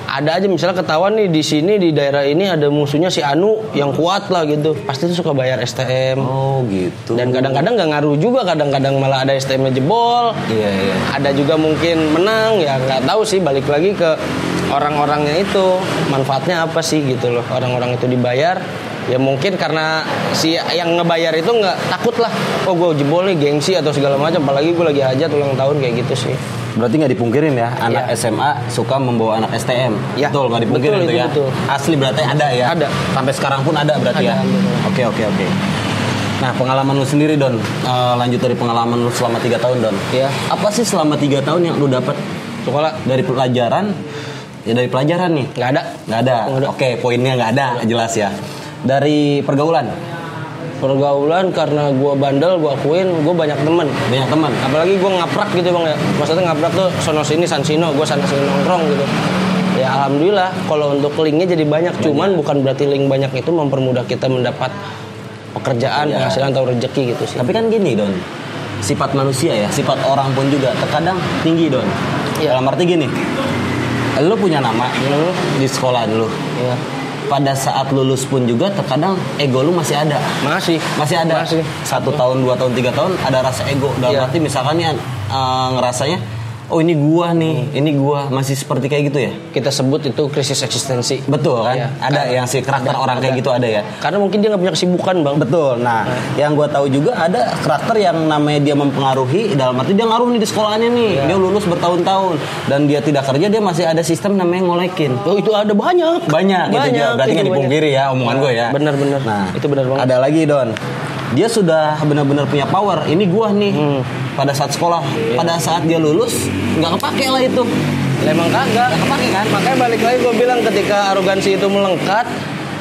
ada aja, misalnya ketahuan nih di sini di daerah ini ada musuhnya si Anu yang kuat lah gitu, pasti tuh suka bayar STM. Oh gitu. Dan kadang-kadang nggak ngaruh juga, kadang-kadang malah ada STM-nya jebol. Iya. Ada juga mungkin menang, ya nggak tahu sih, balik lagi ke orang-orangnya itu manfaatnya apa sih gitu loh. Orang-orang itu dibayar ya mungkin karena si yang ngebayar itu nggak takut lah, oh gue jebol nih gengsi atau segala macam, apalagi gue lagi hajat ulang tahun kayak gitu sih. Berarti nggak dipungkirin ya, anak SMA suka membawa anak STM. Ya. Betul, nggak dipungkirin itu ya. Betul. Asli berarti ada ya. Ada. Sampai sekarang pun ada berarti ada, ya. Oke. Nah, pengalaman lu sendiri Don, lanjut dari pengalaman lu selama 3 tahun Don. Iya. Apa sih selama 3 tahun yang lu dapat sekolah dari pelajaran? Ya dari pelajaran nih. Nggak ada. Oke, poinnya nggak ada, jelas ya. Dari pergaulan karena gue bandel, gue akuin gue banyak temen, apalagi gue ngaprak gitu bang ya, maksudnya ngaprak tuh sono sini san sino, gue sana sini nongkrong gitu ya. Alhamdulillah kalau untuk linknya jadi banyak. Cuman bukan berarti link banyak itu mempermudah kita mendapat pekerjaan, penghasilan atau rezeki gitu sih. Tapi kan gini Don, sifat manusia ya, sifat orang pun juga terkadang tinggi Don. Dalam arti gini, lu punya nama di sekolah dulu. Iya. Pada saat lulus pun juga terkadang ego lu masih ada. Masih ada. 1 tahun, 2 tahun, 3 tahun ada rasa ego. Dalam arti misalkan nih ngerasanya, oh ini gua nih, ini gua, masih seperti kayak gitu ya. Kita sebut itu krisis eksistensi. Betul kan? Iya. Ada yang si karakter orang kayak gitu ada ya. Karena mungkin dia nggak punya kesibukan bang. Betul. Nah, yang gua tahu juga ada karakter yang namanya dia mempengaruhi. Dalam arti dia ngaruh nih di sekolahannya nih. Dia lulus bertahun-tahun dan dia tidak kerja, dia masih ada sistem namanya ngolekin. Oh itu ada banyak gitu dia. Berarti nggak dipungkiri ya omongan gue ya. Bener. Nah itu benar banget. Ada lagi Don, dia sudah benar-benar punya power. Ini gua nih pada saat sekolah, pada saat dia lulus nggak kepake lah itu. Emang kagak kepake kan? Makanya balik lagi gue bilang, ketika arogansi itu melengkat,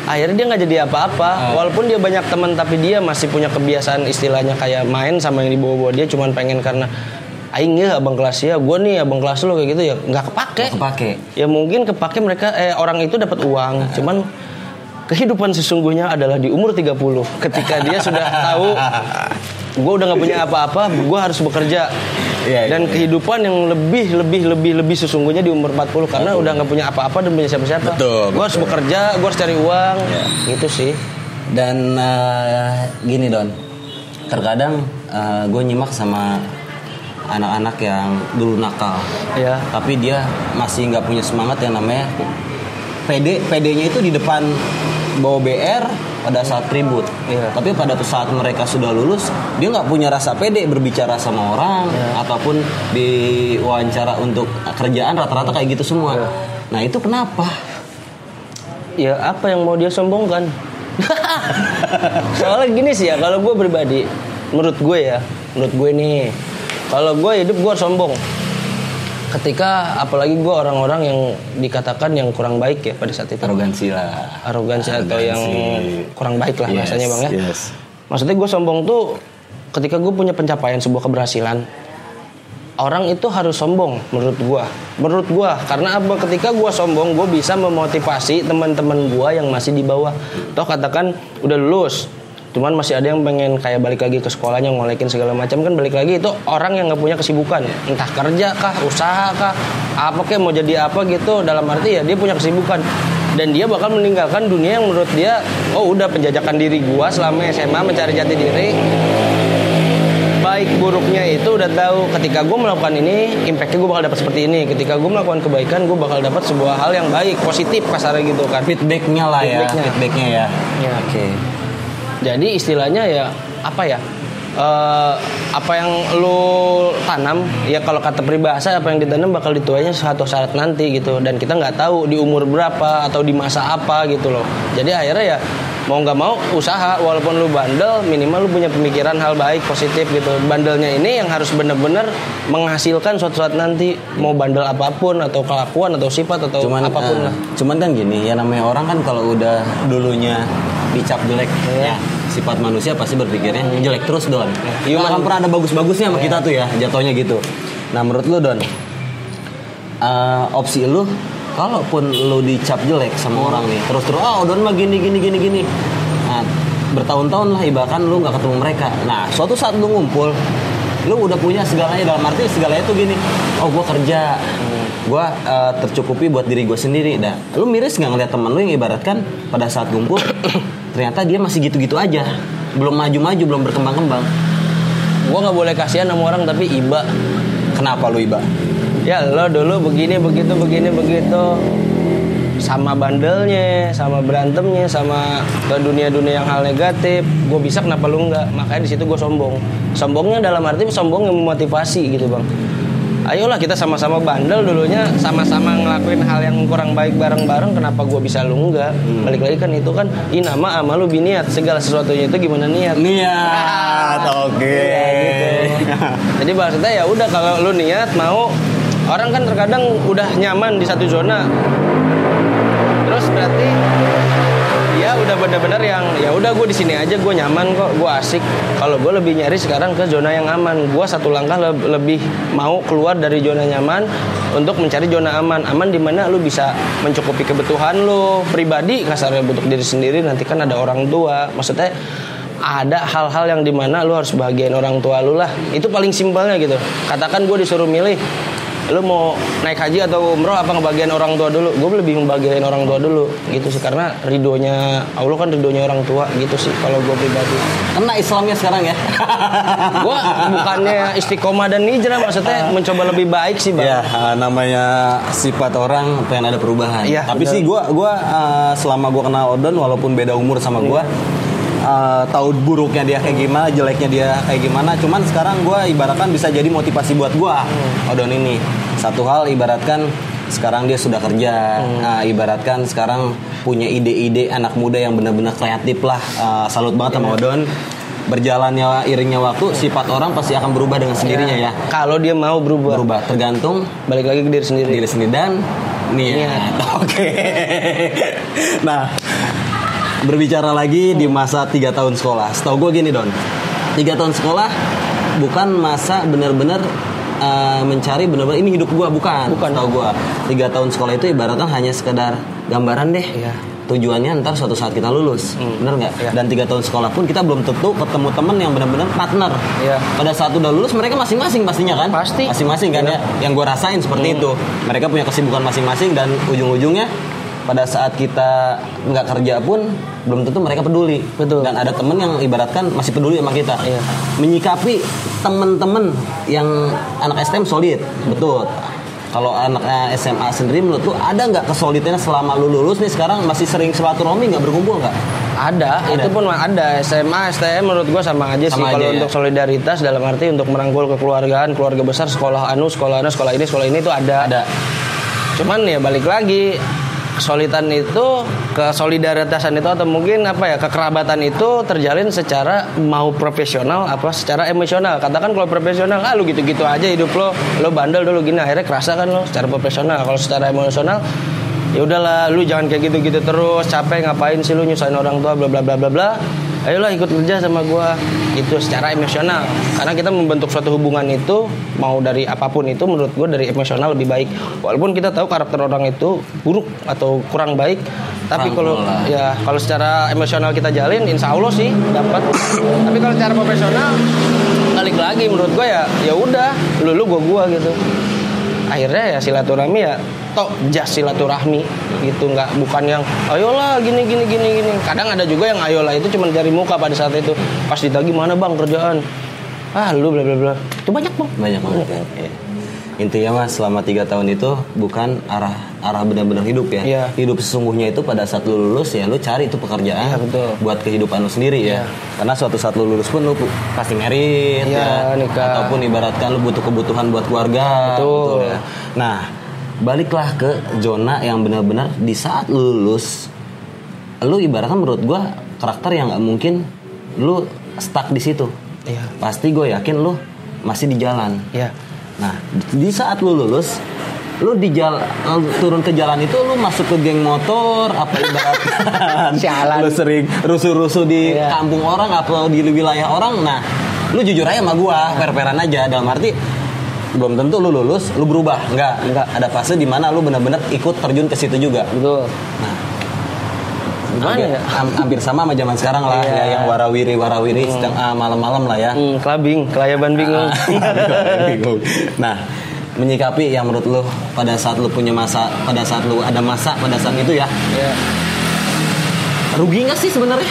akhirnya dia nggak jadi apa-apa. Walaupun dia banyak teman, tapi dia masih punya kebiasaan istilahnya kayak main sama yang dibawa-bawa dia, cuman pengen karena aing ya abang kelas ya, gue nih abang kelas lo kayak gitu ya, nggak kepake. Ya mungkin kepake mereka orang itu dapat uang, cuman kehidupan sesungguhnya adalah di umur 30, ketika dia sudah tahu gue udah nggak punya apa-apa, gue harus bekerja. Dan kehidupan yang lebih sesungguhnya di umur 40, karena udah nggak punya apa-apa dan punya siapa-siapa. Gue harus bekerja, gue harus cari uang, gitu sih. Dan gini Don, terkadang gue nyimak sama anak-anak yang dulu nakal, tapi dia masih nggak punya semangat yang namanya PD-nya itu di depan bawa BR pada saat ribut. Tapi pada saat mereka sudah lulus, dia nggak punya rasa pede berbicara sama orang ataupun di wawancara untuk kerjaan, rata-rata kayak gitu semua. Nah itu kenapa? Ya apa yang mau dia sombongkan? Soalnya gini sih ya, kalau gue pribadi, menurut gue nih, kalau gue hidup gue sombong ketika apalagi gue orang-orang yang dikatakan yang kurang baik ya pada saat itu. Arogansi atau yang kurang baik lah bahasanya bang ya. Maksudnya gue sombong tuh ketika gue punya pencapaian sebuah keberhasilan, orang itu harus sombong menurut gue. Karena apa? Ketika gue sombong, gue bisa memotivasi teman-teman gue yang masih di bawah. Toh katakan udah lulus, cuman masih ada yang pengen kayak balik lagi ke sekolahnya, ngolekin segala macam, kan balik lagi itu orang yang nggak punya kesibukan, entah kerja kah, usaha kah, apa kayak mau jadi apa gitu. Dalam arti ya dia punya kesibukan dan dia bakal meninggalkan dunia yang menurut dia udah penjajakan diri gua selama SMA, mencari jati diri. Baik buruknya itu udah tahu. Ketika gue melakukan ini, impactnya gue bakal dapat seperti ini. Ketika gue melakukan kebaikan, gue bakal dapat sebuah hal yang baik, positif kasarnya gitu kan. Feedbacknya lah ya. Feedbacknya ya. Oke. Jadi istilahnya ya apa ya? apa yang lu tanam ya, kalau kata peribahasa apa yang ditanam bakal dituainya suatu saat nanti gitu, dan kita nggak tahu di umur berapa atau di masa apa gitu loh. Jadi akhirnya ya mau nggak mau usaha, walaupun lu bandel minimal lu punya pemikiran hal baik positif gitu. Bandelnya ini yang harus bener-bener menghasilkan suatu saat nanti, mau bandel apapun atau kelakuan atau sifat atau apapun lah. Cuman kan gini ya, namanya orang kan kalau udah dulunya dicap jelek ya, sifat manusia pasti berpikirnya jelek terus Don. Nggak akan pernah ada bagus-bagusnya sama kita tuh ya, jatuhnya gitu. Nah menurut lu Don, opsi lu kalaupun lu dicap jelek sama orang nih, terus Don mah gini. Nah bertahun-tahun lah bahkan lu nggak ketemu mereka. Nah suatu saat lu ngumpul, lu udah punya segalanya, dalam arti segalanya tuh gini, gue kerja, gue tercukupi buat diri gue sendiri. Nah lu miris nggak ngeliat teman lu yang ibaratkan pada saat ngumpul ternyata dia masih gitu-gitu aja, belum maju-maju, belum berkembang-kembang. Gue nggak boleh kasihan sama orang tapi iba. Kenapa lu iba? Ya lo dulu begini begitu, sama bandelnya, sama berantemnya, sama ke dunia-dunia yang hal negatif. Gue bisa, kenapa lu enggak? Makanya di situ gue sombong. Sombongnya dalam arti sombong yang memotivasi gitu bang. Ayolah kita sama-sama bandel dulunya, sama-sama ngelakuin hal yang kurang baik bareng-bareng. Kenapa gue bisa lu enggak? Balik lagi kan itu kan inama amalu biniat, segala sesuatunya itu gimana niat. Oke. Ya, gitu. Jadi maksudnya ya udah, kalau lu niat mau, orang kan terkadang udah nyaman di satu zona, terus berarti dia udah benar-benar yang ya udah gue di sini aja, gue nyaman kok, gue asik. Kalau gue lebih nyari sekarang ke zona yang aman. Gue satu langkah lebih mau keluar dari zona nyaman untuk mencari zona aman. Aman di mana lu bisa mencukupi kebutuhan lu pribadi, kasarnya untuk diri sendiri. Nanti kan ada orang tua, maksudnya ada hal-hal yang dimana lu harus bahagiain orang tua lu lah. Itu paling simpelnya gitu. Katakan gue disuruh milih, lu mau naik haji atau umroh, apa ngebagian orang tua dulu? Gue lebih ngebagian orang tua dulu gitu sih, karena ridhonya Allah kan ridhonya orang tua gitu sih kalau gue pribadi. Kena Islamnya sekarang ya. Gue bukannya istiqomah dan hijrah, maksudnya mencoba lebih baik sih bang. Ya namanya sifat orang pengen ada perubahan. Ya, tapi bener. Sih gue selama gue kenal Odon, walaupun beda umur sama gue, tahu buruknya dia kayak gimana, jeleknya dia kayak gimana. Cuman sekarang gue ibaratkan bisa jadi motivasi buat gue. Odon ini satu hal, ibaratkan sekarang dia sudah kerja, ibaratkan sekarang punya ide-ide anak muda yang benar-benar kreatif lah. Salut banget sama Odon. Berjalannya iringnya waktu, sifat orang pasti akan berubah dengan sendirinya ya. Kalau dia mau berubah tergantung balik lagi ke diri sendiri dan niat. Oke. Nah, berbicara lagi di masa 3 tahun sekolah. Setahu gue gini Don, 3 tahun sekolah bukan masa benar-benar mencari benar-benar ini hidup gue, bukan. Setahu gue 3 tahun sekolah itu ibaratnya hanya sekedar gambaran deh. Iya. Tujuannya ntar suatu saat kita lulus, bener nggak? Iya. Dan 3 tahun sekolah pun kita belum tentu ketemu temen yang benar-benar partner. Iya. Pada saat udah lulus mereka masing-masing pastinya kan? Pasti. Masing-masing kan ya. Yang gue rasain seperti itu. Mereka punya kesibukan masing-masing dan ujung-ujungnya pada saat kita nggak kerja pun belum tentu mereka peduli. Betul. Dan ada temen yang ibaratkan masih peduli sama kita. Iya. Menyikapi temen-temen yang anak STM solid, betul. Kalau anak SMA sendiri menurut lu ada nggak kesolidnya selama lu lulus nih sekarang, masih sering silaturahmi nggak, berkumpul nggak? Ada, itu pun ada. SMA, STM menurut gua sama aja sih. Kalau untuk solidaritas dalam arti untuk merangkul kekeluargaan, keluarga besar, sekolah ini itu ada. Cuman ya balik lagi, kesolidarisan itu atau mungkin kekerabatan itu terjalin secara mau profesional apa secara emosional. Katakan kalau profesional, lu gitu-gitu aja hidup lo bandel dulu gini, akhirnya kerasa kan lo secara profesional. Kalau secara emosional, ya udahlah, lu jangan kayak gitu-gitu terus, capek ngapain sih lu nyusahin orang tua bla bla bla bla bla. Ayolah ikut kerja sama gua gitu secara emosional. Karena kita membentuk suatu hubungan itu mau dari apapun itu menurut gua dari emosional lebih baik. Walaupun kita tahu karakter orang itu buruk atau kurang baik, tapi kalau secara emosional kita jalin, insya Allah sih dapat. Tapi kalau secara profesional balik lagi menurut gua ya udah lu gua gitu. Akhirnya ya silaturahmi ya just silaturahmi gitu, bukan yang ayolah gini. Kadang ada juga yang ayolah itu cuma cari muka pada saat itu. Pas ditagih mana bang kerjaan, lu bla bla bla. Itu banyak bang. Banyak banget ya. Intinya mas selama 3 tahun itu bukan arah benar-benar hidup ya. Iya. Hidup sesungguhnya itu pada saat lu lulus ya lu cari itu pekerjaan Iya, betul. buat kehidupan lu sendiri ya. Iya. Karena suatu saat lu lulus pun lu pasti merit Iya, ya. nikah. Ataupun ibaratkan lu butuh kebutuhan buat keluarga. Betul. ya. Nah, baliklah ke zona yang benar-benar di saat lu lulus, lu ibaratnya menurut gua karakter yang nggak mungkin lu stuck di situ. Iya. Pasti gue yakin lu masih di jalan. Iya. Nah, di saat lu lulus, lu turun ke jalan itu lu masuk ke geng motor apa ibaratkan Sialan. lu sering rusuh-rusuh di Iya. kampung orang atau di wilayah orang. Nah, lu jujur aja sama gua, fair-fairan aja dalam arti belum tentu lu lulus, lu berubah. Enggak. Ada fase di mana lu benar-benar ikut terjun ke situ juga. Betul. Nah, Gimana ya? hampir sama sama zaman sekarang lah Iya. ya, yang warawiri malam-malam lah ya. Kelabing, kelayaban bingung. Bingung. Nah, menyikapi yang menurut lu pada saat lu punya masa, pada saat lu ada masa pada saat itu ya, Ya. rugi nggak sih sebenarnya?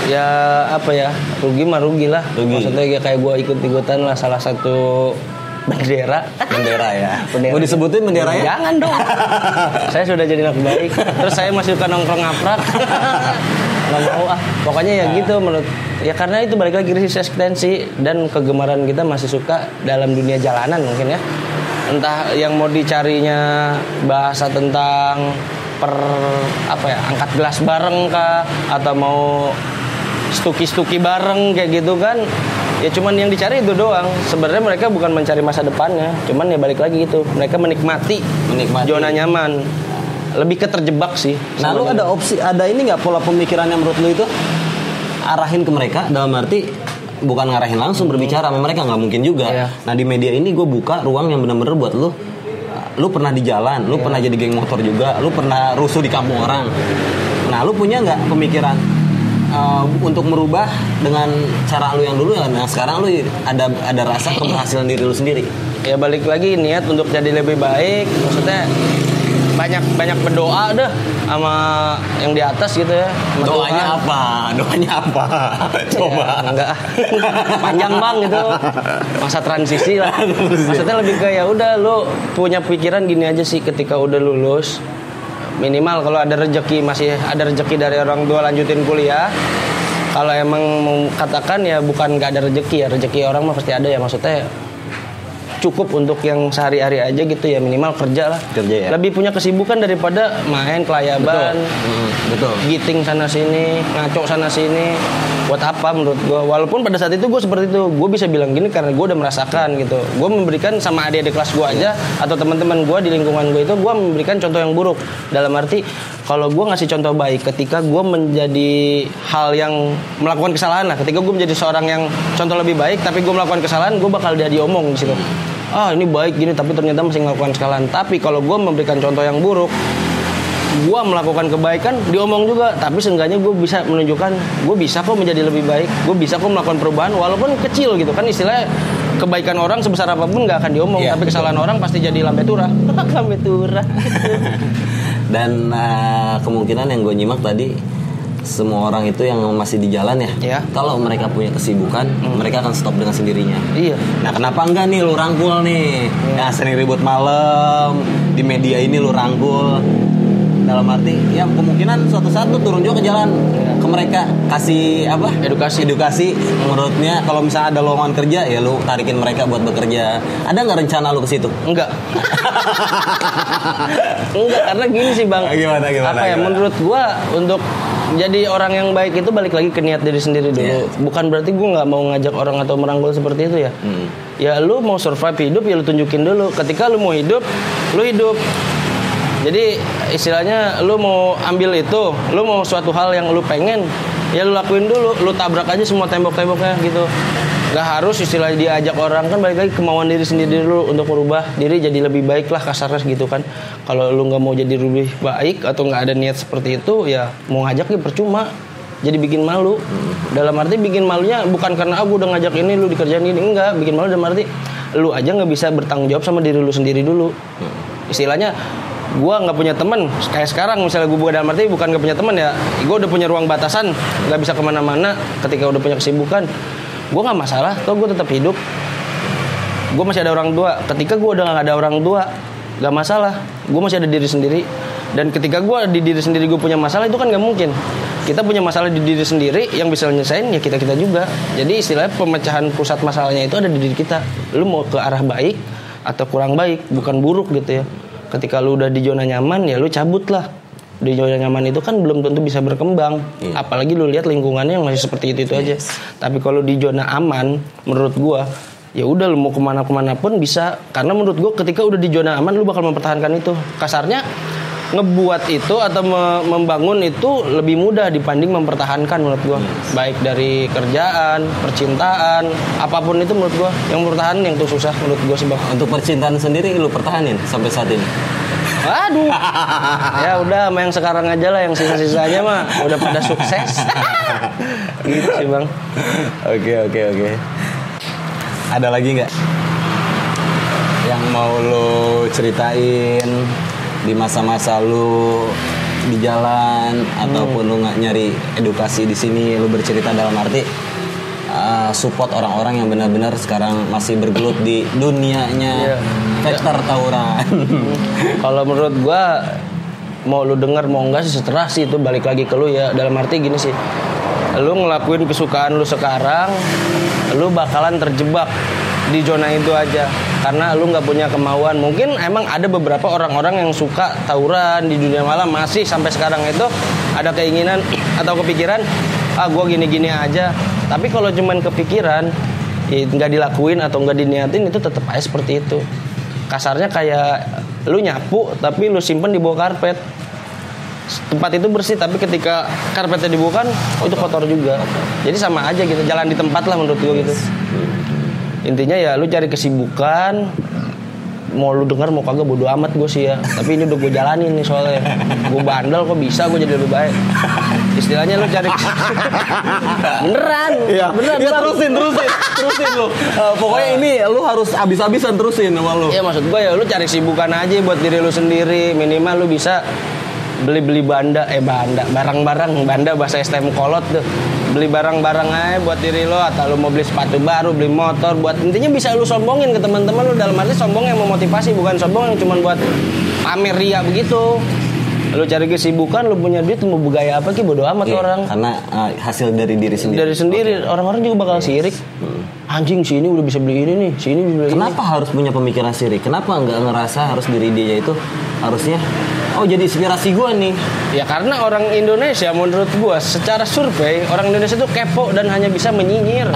Ya apa ya, rugi mah rugi lah. Rugi. Maksudnya ya kayak gue ikut-ikutan lah salah satu bendera. Bendera ya. Bendera. Mau disebutin bendera ya? Jangan dong. Saya sudah jadi anak baik. Terus saya masih suka nongkrong ngaprak. Nggak mau ah. Pokoknya ya gitu menurut. Ya karena itu balik lagi krisis eksistensi dan kegemaran kita masih suka dalam dunia jalanan mungkin ya. Entah yang mau dicarinya bahasa tentang angkat gelas bareng kah atau mau stuki bareng kayak gitu kan. Ya cuman yang dicari itu doang. Sebenarnya mereka bukan mencari masa depannya, cuman ya balik lagi gitu. Mereka menikmati zona nyaman. Lebih ke terjebak sih. Nah, lu ada opsi, ada ini nggak pola pemikiran yang menurut lu itu arahin ke mereka dalam arti bukan ngarahin langsung berbicara sama mereka, nggak mungkin juga. Iya. Nah, di media ini gue buka ruang yang bener-bener buat lu. Lu pernah di jalan, lu pernah jadi geng motor juga, lu pernah rusuh di kampung orang. Nah, lu punya nggak pemikiran untuk merubah dengan cara lu yang dulu yang sekarang lu ada rasa keberhasilan diri lu sendiri? Ya balik lagi niat untuk jadi lebih baik. Maksudnya banyak berdoa dah sama yang di atas gitu ya. Sama Doanya Tuhan. apa? Doanya apa? Coba. Ya, enggak panjang bang gitu masa transisi lah. Maksudnya lebih ke ya udah lu punya pikiran gini aja sih ketika udah lulus minimal kalau ada rezeki masih ada rezeki dari orang tua lanjutin kuliah. Kalau emang mau katakan ya bukan nggak ada rezeki orang mah pasti ada ya, maksudnya cukup untuk yang sehari-hari aja gitu ya, minimal kerja lah. Kerja ya. Lebih punya kesibukan daripada main kelayaban. Betul. Giting sana sini, ngaco sana sini. Buat apa menurut gue? Walaupun pada saat itu gue seperti itu, gue bisa bilang gini karena gue udah merasakan gitu. Gue memberikan sama adik-adik kelas gue aja atau teman-teman gue di lingkungan gue itu, gue memberikan contoh yang buruk. Dalam arti kalau gue ngasih contoh baik, ketika gue menjadi hal yang melakukan kesalahan lah, ketika gue menjadi seorang yang contoh lebih baik, tapi gue melakukan kesalahan, gue bakal dia diomong di situ. Ah ini baik gini, tapi ternyata masih melakukan kesalahan. Tapi kalau gue memberikan contoh yang buruk, gue melakukan kebaikan diomong juga, tapi seenggaknya gue bisa menunjukkan gue bisa kok menjadi lebih baik, gue bisa kok melakukan perubahan walaupun kecil gitu kan. Istilahnya kebaikan orang sebesar apapun nggak akan diomong, tapi kesalahan orang pasti jadi lambe turah. Lambe turah. Dan kemungkinan yang gue nyimak tadi, semua orang itu yang masih di jalan ya. Kalau mereka punya kesibukan, mereka akan stop dengan sendirinya. Iya. Nah, kenapa enggak nih lu rangkul nih? Ya, sering ribut malam di media ini lu rangkul. Dalam arti ya kemungkinan suatu saat lu turun juga ke jalan, ke mereka kasih apa? Edukasi. Menurutnya kalau misalnya ada lowongan kerja ya lu tarikin mereka buat bekerja. Ada nggak rencana lu ke situ? Enggak. Enggak, karena gini sih Bang. Gimana? Apa ya, menurut gua untuk jadi orang yang baik itu balik lagi ke niat diri sendiri dulu. Bukan berarti gua nggak mau ngajak orang atau merangkul seperti itu ya. Ya lu mau survive hidup ya lu tunjukin dulu. Ketika lu mau hidup, lu hidup. Jadi istilahnya lu mau ambil itu, lu mau suatu hal yang lu pengen, ya lu lakuin dulu, lu tabrak aja semua tembok-temboknya gitu. Gak harus istilahnya diajak orang, kan balik lagi kemauan diri sendiri dulu untuk merubah diri jadi lebih baik lah kasarnya gitu kan. Kalau lu nggak mau jadi lebih baik atau nggak ada niat seperti itu, ya mau ngajak ya percuma. Jadi bikin malu. Dalam arti bikin malunya bukan karena aku udah ngajak ini lu dikerjain ini, enggak. Bikin malu dalam arti lu aja nggak bisa bertanggung jawab sama diri lu sendiri dulu. Istilahnya gue nggak punya teman kayak sekarang, misalnya gue buka dalam arti bukan nggak punya teman ya, gue udah punya ruang batasan, nggak bisa kemana-mana. Ketika udah punya kesibukan, gue nggak masalah, toh gue tetap hidup. gue masih ada orang tua. Ketika gue udah gak ada orang tua, gak masalah, gue masih ada diri sendiri. Dan ketika gue di diri sendiri gue punya masalah, itu kan gak mungkin. Kita punya masalah di diri sendiri, yang bisa nyelesain ya kita-kita juga. Jadi istilahnya pemecahan pusat masalahnya itu ada di diri kita. Lu mau ke arah baik atau kurang baik, bukan buruk gitu ya. Ketika lu udah di zona nyaman, ya lu cabut lah. Di zona nyaman itu kan belum tentu bisa berkembang. Apalagi lu lihat lingkungannya yang masih seperti itu aja. Tapi kalau di zona aman, menurut gue, ya udah lu mau kemana pun bisa. Karena menurut gue ketika udah di zona aman, lu bakal mempertahankan itu. Kasarnya ngebuat itu atau membangun itu lebih mudah dibanding mempertahankan menurut gua. Baik dari kerjaan, percintaan, apapun itu menurut gua yang bertahan yang tuh susah menurut gua sih, Bang. Untuk percintaan sendiri lu pertahanin sampai saat ini? Aduh. Ya udah sama yang sekarang aja lah, yang sisa-sisanya mah udah pada sukses. Gitu sih, Bang. Oke. Ada lagi nggak yang mau lo ceritain di masa-masa lu di jalan ataupun lu nggak nyari edukasi di sini, lu bercerita dalam arti support orang-orang yang benar-benar sekarang masih bergelut di dunianya vektor tawuran. Kalau menurut gua mau lu denger mau enggak sih seterah sih, itu balik lagi ke lu ya. Dalam arti gini sih, lu ngelakuin kesukaan lu sekarang, lu bakalan terjebak di zona itu aja karena lu nggak punya kemauan. Mungkin emang ada beberapa orang-orang yang suka tawuran di dunia malam, masih sampai sekarang itu ada keinginan atau kepikiran gue gini-gini aja. Tapi kalau cuman kepikiran ya nggak dilakuin atau nggak diniatin, itu tetap aja seperti itu. Kasarnya kayak lu nyapu tapi lu simpen di bawah karpet. Tempat itu bersih tapi ketika karpetnya dibuka itu kotor juga. Jadi sama aja gitu, jalan di tempat lah menurut gue gitu. Intinya ya lu cari kesibukan, mau lu dengar mau kagak bodo amat gue sih ya. Tapi ini udah gue jalanin nih soalnya. Gue bandel kok bisa gue jadi lebih baik. Istilahnya lu cari beneran. Iya. Beneran. Ya, terusin lu. Pokoknya ini lu harus habis-habisan terusin sama lu. Iya, maksud gue ya lu cari kesibukan aja buat diri lu sendiri. Minimal lu bisa beli barang-barang banda bahasa STM kolot tuh. Beli barang-barang aja buat diri lo, atau lo mau beli sepatu baru, beli motor, buat intinya bisa lo sombongin ke teman-teman lo. Dalam arti sombong yang memotivasi, bukan sombong yang cuma buat pamer ria begitu. Lo cari kesibukan, lo punya duit, lo mau bergaya apa ki bodo amat orang. Karena hasil dari diri sendiri. Dari sendiri, orang-orang juga bakal sirik. Anjing sini udah bisa beli ini nih, sini beli ini. Kenapa harus punya pemikiran sirik? Kenapa nggak ngerasa harus diri dia itu harusnya jadi inspirasi gue nih? Ya karena orang Indonesia menurut gue secara survei orang Indonesia itu kepo dan hanya bisa menyinyir.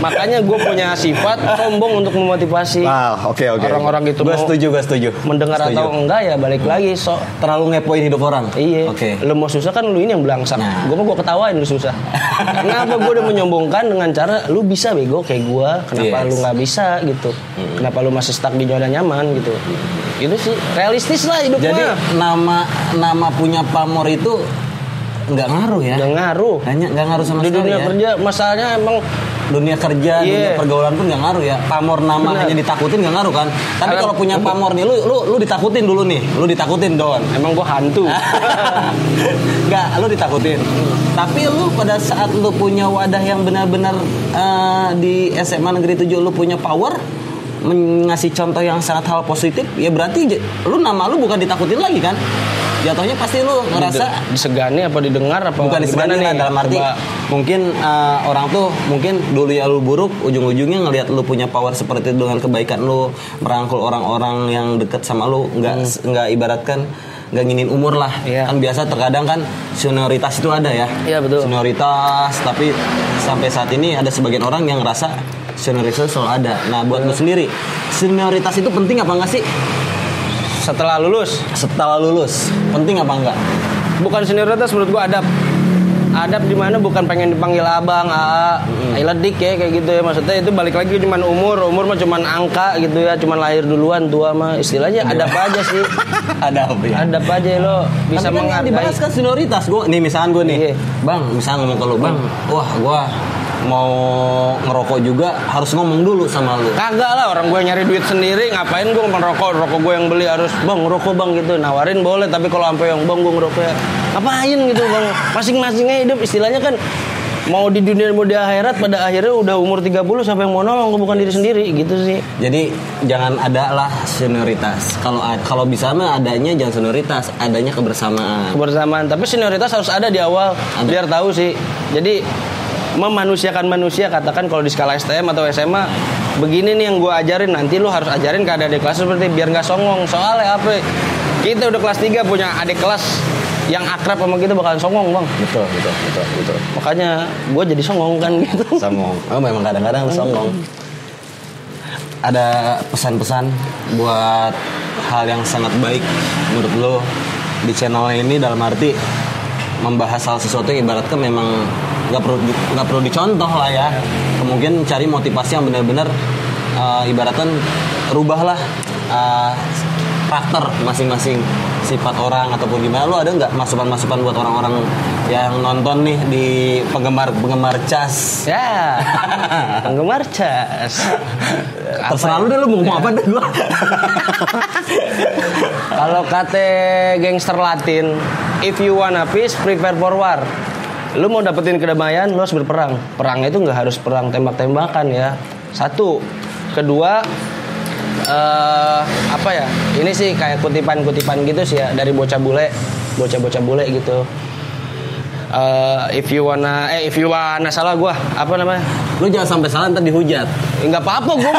Makanya gue punya sifat sombong untuk memotivasi. Oke. Orang-orang itu Gue setuju. Mendengar atau enggak ya balik lagi terlalu ngepoin hidup orang. Iya. Oke. Lu mau susah kan lu ini yang belangsak. Nah. Gue ketawain lu susah. Kenapa gue udah menyombongkan dengan cara lu bisa bego kayak gue, kenapa lu nggak bisa gitu? Kenapa lu masih stuck di zona nyaman gitu? Itu sih realistis lah hidup. Jadi nama punya pamor itu nggak ngaruh ya? Nggak ngaruh. Nggak ngaruh sama di sekali dunia ya? kerja masalahnya emang dunia kerja, dunia pergaulan pun nggak ngaruh ya. Pamor nama hanya ditakutin nggak ngaruh kan? Tapi kalau punya pamor nih, lu ditakutin dulu nih, lu ditakutin Don. Emang gua hantu. Nggak, lu ditakutin. Tapi lu pada saat lu punya wadah yang benar-benar di SMA Negeri 7 lu punya power, ngasih contoh yang sangat hal positif, ya berarti lu nama lu bukan ditakutin lagi kan? Jatuhnya pasti lu ngerasa disegani apa didengar apa bukan disegani lah, dalam arti mungkin orang tuh mungkin dulu ya lu buruk, ujung-ujungnya ngelihat lu punya power seperti itu dengan kebaikan lu merangkul orang-orang yang deket sama lu, nggak ibaratkan nggak nginin umur lah. Kan biasa terkadang kan senioritas itu ada ya. Iya betul. Senioritas, tapi sampai saat ini ada sebagian orang yang ngerasa senioritas selalu ada. Nah buat lu sendiri, senioritas itu penting apa enggak sih? Setelah lulus penting apa enggak? Bukan senioritas, menurut gua adab di mana bukan pengen dipanggil abang, ledik ya kayak gitu ya. Maksudnya itu balik lagi cuman umur mah cuman angka gitu ya, cuman lahir duluan tua mah istilahnya adab aja sih. Adab ya. Adab aja lo bisa menghargai. Tapi kan yang dibahas kan senioritas. Gua nih misalkan gue nih, Bang, misalnya ngomong ke lu, Bang, wah gua mau ngerokok juga harus ngomong dulu sama lu. Kagak lah, orang gue nyari duit sendiri, ngapain gue merokok? Rokok gue yang beli harus, Bang ngerokok bang gitu. Nawarin boleh, tapi kalau sampai yang Bang gue ngerokok ya ngapain gitu Bang. Masing-masingnya hidup istilahnya kan Mau di dunia mau di akhirat pada akhirnya udah umur 30 siapa yang mau nolong bukan diri sendiri gitu sih. Jadi jangan ada lah senioritas. Kalau bisa mah adanya jangan senioritas, adanya kebersamaan. Tapi senioritas harus ada di awal biar tahu sih. Jadi memanusiakan manusia, katakan kalau di skala STM atau SMA begini nih yang gue ajarin, nanti lu harus ajarin ke adik kelas seperti biar nggak songong. Soalnya apa? Kita udah kelas 3 punya adik kelas yang akrab sama kita bakalan songong bang. Betul. Makanya gue jadi songong kan gitu. Songong. Memang kadang-kadang songong. Ada pesan-pesan buat hal yang sangat baik menurut lo di channel ini, dalam arti membahas hal sesuatu yang ibaratkan memang nggak perlu dicontoh lah ya. Mungkin cari motivasi yang benar-benar ibaratkan rubahlah karakter masing-masing, sifat orang ataupun gimana. Lu ada nggak masukan-masukan buat orang-orang yang nonton nih di penggemar cas? Ya, penggemar cas. Terserah lu deh, lu mau ngomong apa deh gua. Kalau kata gangster Latin, if you wanna peace, prepare for war. Lu mau dapetin kedamaian, lu harus berperang. Perangnya itu nggak harus perang tembak-tembakan ya. Satu, kedua. Apa ya? Ini sih kayak kutipan-kutipan gitu sih ya dari bocah bule gitu. If you wanna salah gua apa namanya? Lu jangan sampai salah ntar dihujat. Enggak apa-apa gua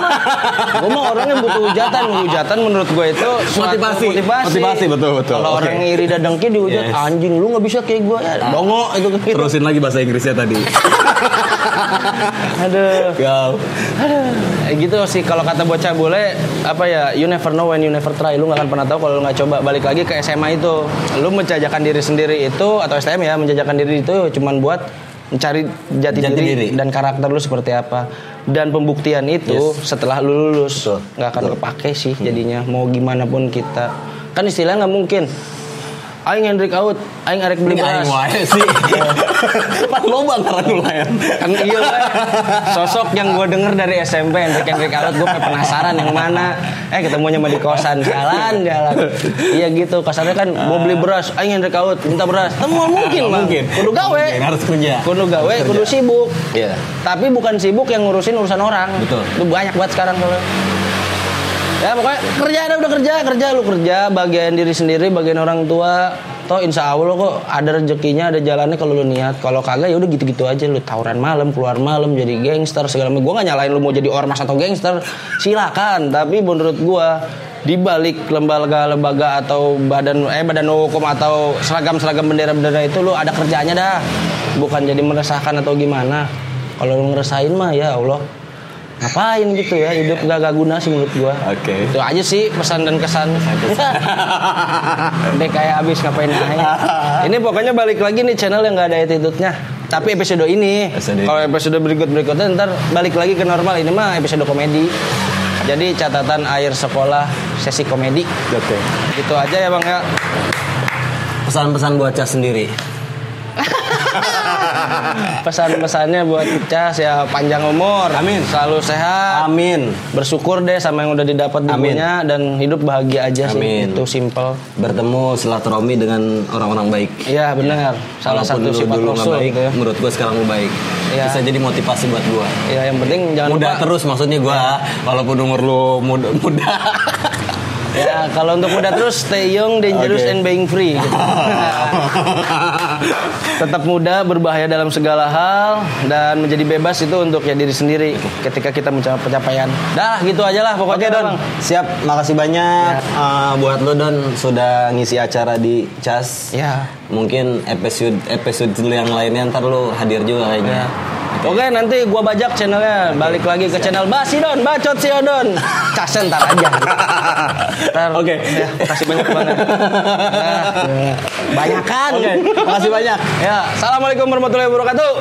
mah orang yang butuh hujatan menurut gua itu motivasi betul. Kalau orang yang iri dan dengki dihujat, anjing lu enggak bisa kayak gua ya. Dongo itu gitu. Terusin lagi bahasa Inggrisnya tadi. Aduh. Gitu sih kalau kata bocah bule apa ya, you never know when you never try. Lu gak akan pernah tahu kalau lu gak coba. Balik lagi ke SMA itu, lu menjajakan diri sendiri itu, atau STM ya, menjajakan diri itu cuman buat mencari jati diri dan karakter lu seperti apa. Dan pembuktian itu setelah lu lulus gak akan kepake sih jadinya. Mau gimana pun kita, kan istilahnya gak mungkin aing Hendrik out, aing arek beli beras. Aing wae sih. Cepat lobang karena nulayan. Kan iya kan. Sosok yang gue denger dari SMP Hendrik out, gue penasaran yang mana. Ketemunya sama di kosan, jalan. Iya gitu, kasarnya kan mau beli beras, aing Hendrik out, minta beras. Temu mungkin. Kudu gawe. Harus kerja. Kudu sibuk. Iya. Tapi bukan sibuk yang ngurusin urusan orang. Betul. Itu banyak banget sekarang kalau. Ya pokoknya kerja, lu kerja, bagian diri sendiri, bagian orang tua. Toh insya Allah kok ada rezekinya, ada jalannya kalau lu niat. Kalau kagak ya udah gitu-gitu aja, lu tawuran malam, keluar malam, jadi gangster segala macam. Gue nggak nyalain lu mau jadi ormas atau gangster, silakan. Tapi menurut gue di balik lembaga atau badan hukum atau seragam bendera-bendera itu lu ada kerjanya dah, bukan jadi meresahkan atau gimana. Kalau lu ngeresain mah ya Allah, ngapain gitu ya, hidup gak guna sih menurut gua. Oke. Itu aja sih pesan dan kesan. Udah kayak abis ngapain aja. Ini pokoknya balik lagi nih channel yang gak ada attitude-nya. Tapi episode ini, kalau episode berikutnya ntar balik lagi ke normal. Ini mah episode komedi. Jadi catatan akhir sekolah sesi komedi. Oke. Gitu aja ya bang ya. Pesan-pesan buat Cas sendiri. Pesan-pesannya buat Cas ya, panjang umur, amin, selalu sehat, amin, bersyukur deh sama yang udah didapat di dunia, dan hidup bahagia aja sih. Itu simple. Bertemu silaturahmi dengan orang-orang baik. Iya benar. Salah satu sifat Rasul baik, gitu ya. Menurut gue sekarang lu baik. Ya. Bisa jadi motivasi buat gue. Iya, yang penting jangan muda lupa. Terus maksudnya gue, walaupun umur lu muda. Ya, kalau untuk muda terus stay young, dangerous, and being free gitu. Tetap muda, berbahaya dalam segala hal, dan menjadi bebas itu untuk ya diri sendiri ketika kita mencapai pencapaian. Dah, gitu aja lah pokoknya. Oke, Don. Siap, makasih banyak buat lo Don sudah ngisi acara di Cas. Ya. Mungkin episode yang lainnya ntar lo hadir juga kayaknya. Ya. Oke, nanti gua bajak channelnya, balik lagi ke channel Basi Don, Bacot si Odon. Casen ntar aja. Oke. Ya, kasih banyak banget. Banyakan. Oke, makasih banyak. Ya, assalamualaikum warahmatullahi wabarakatuh.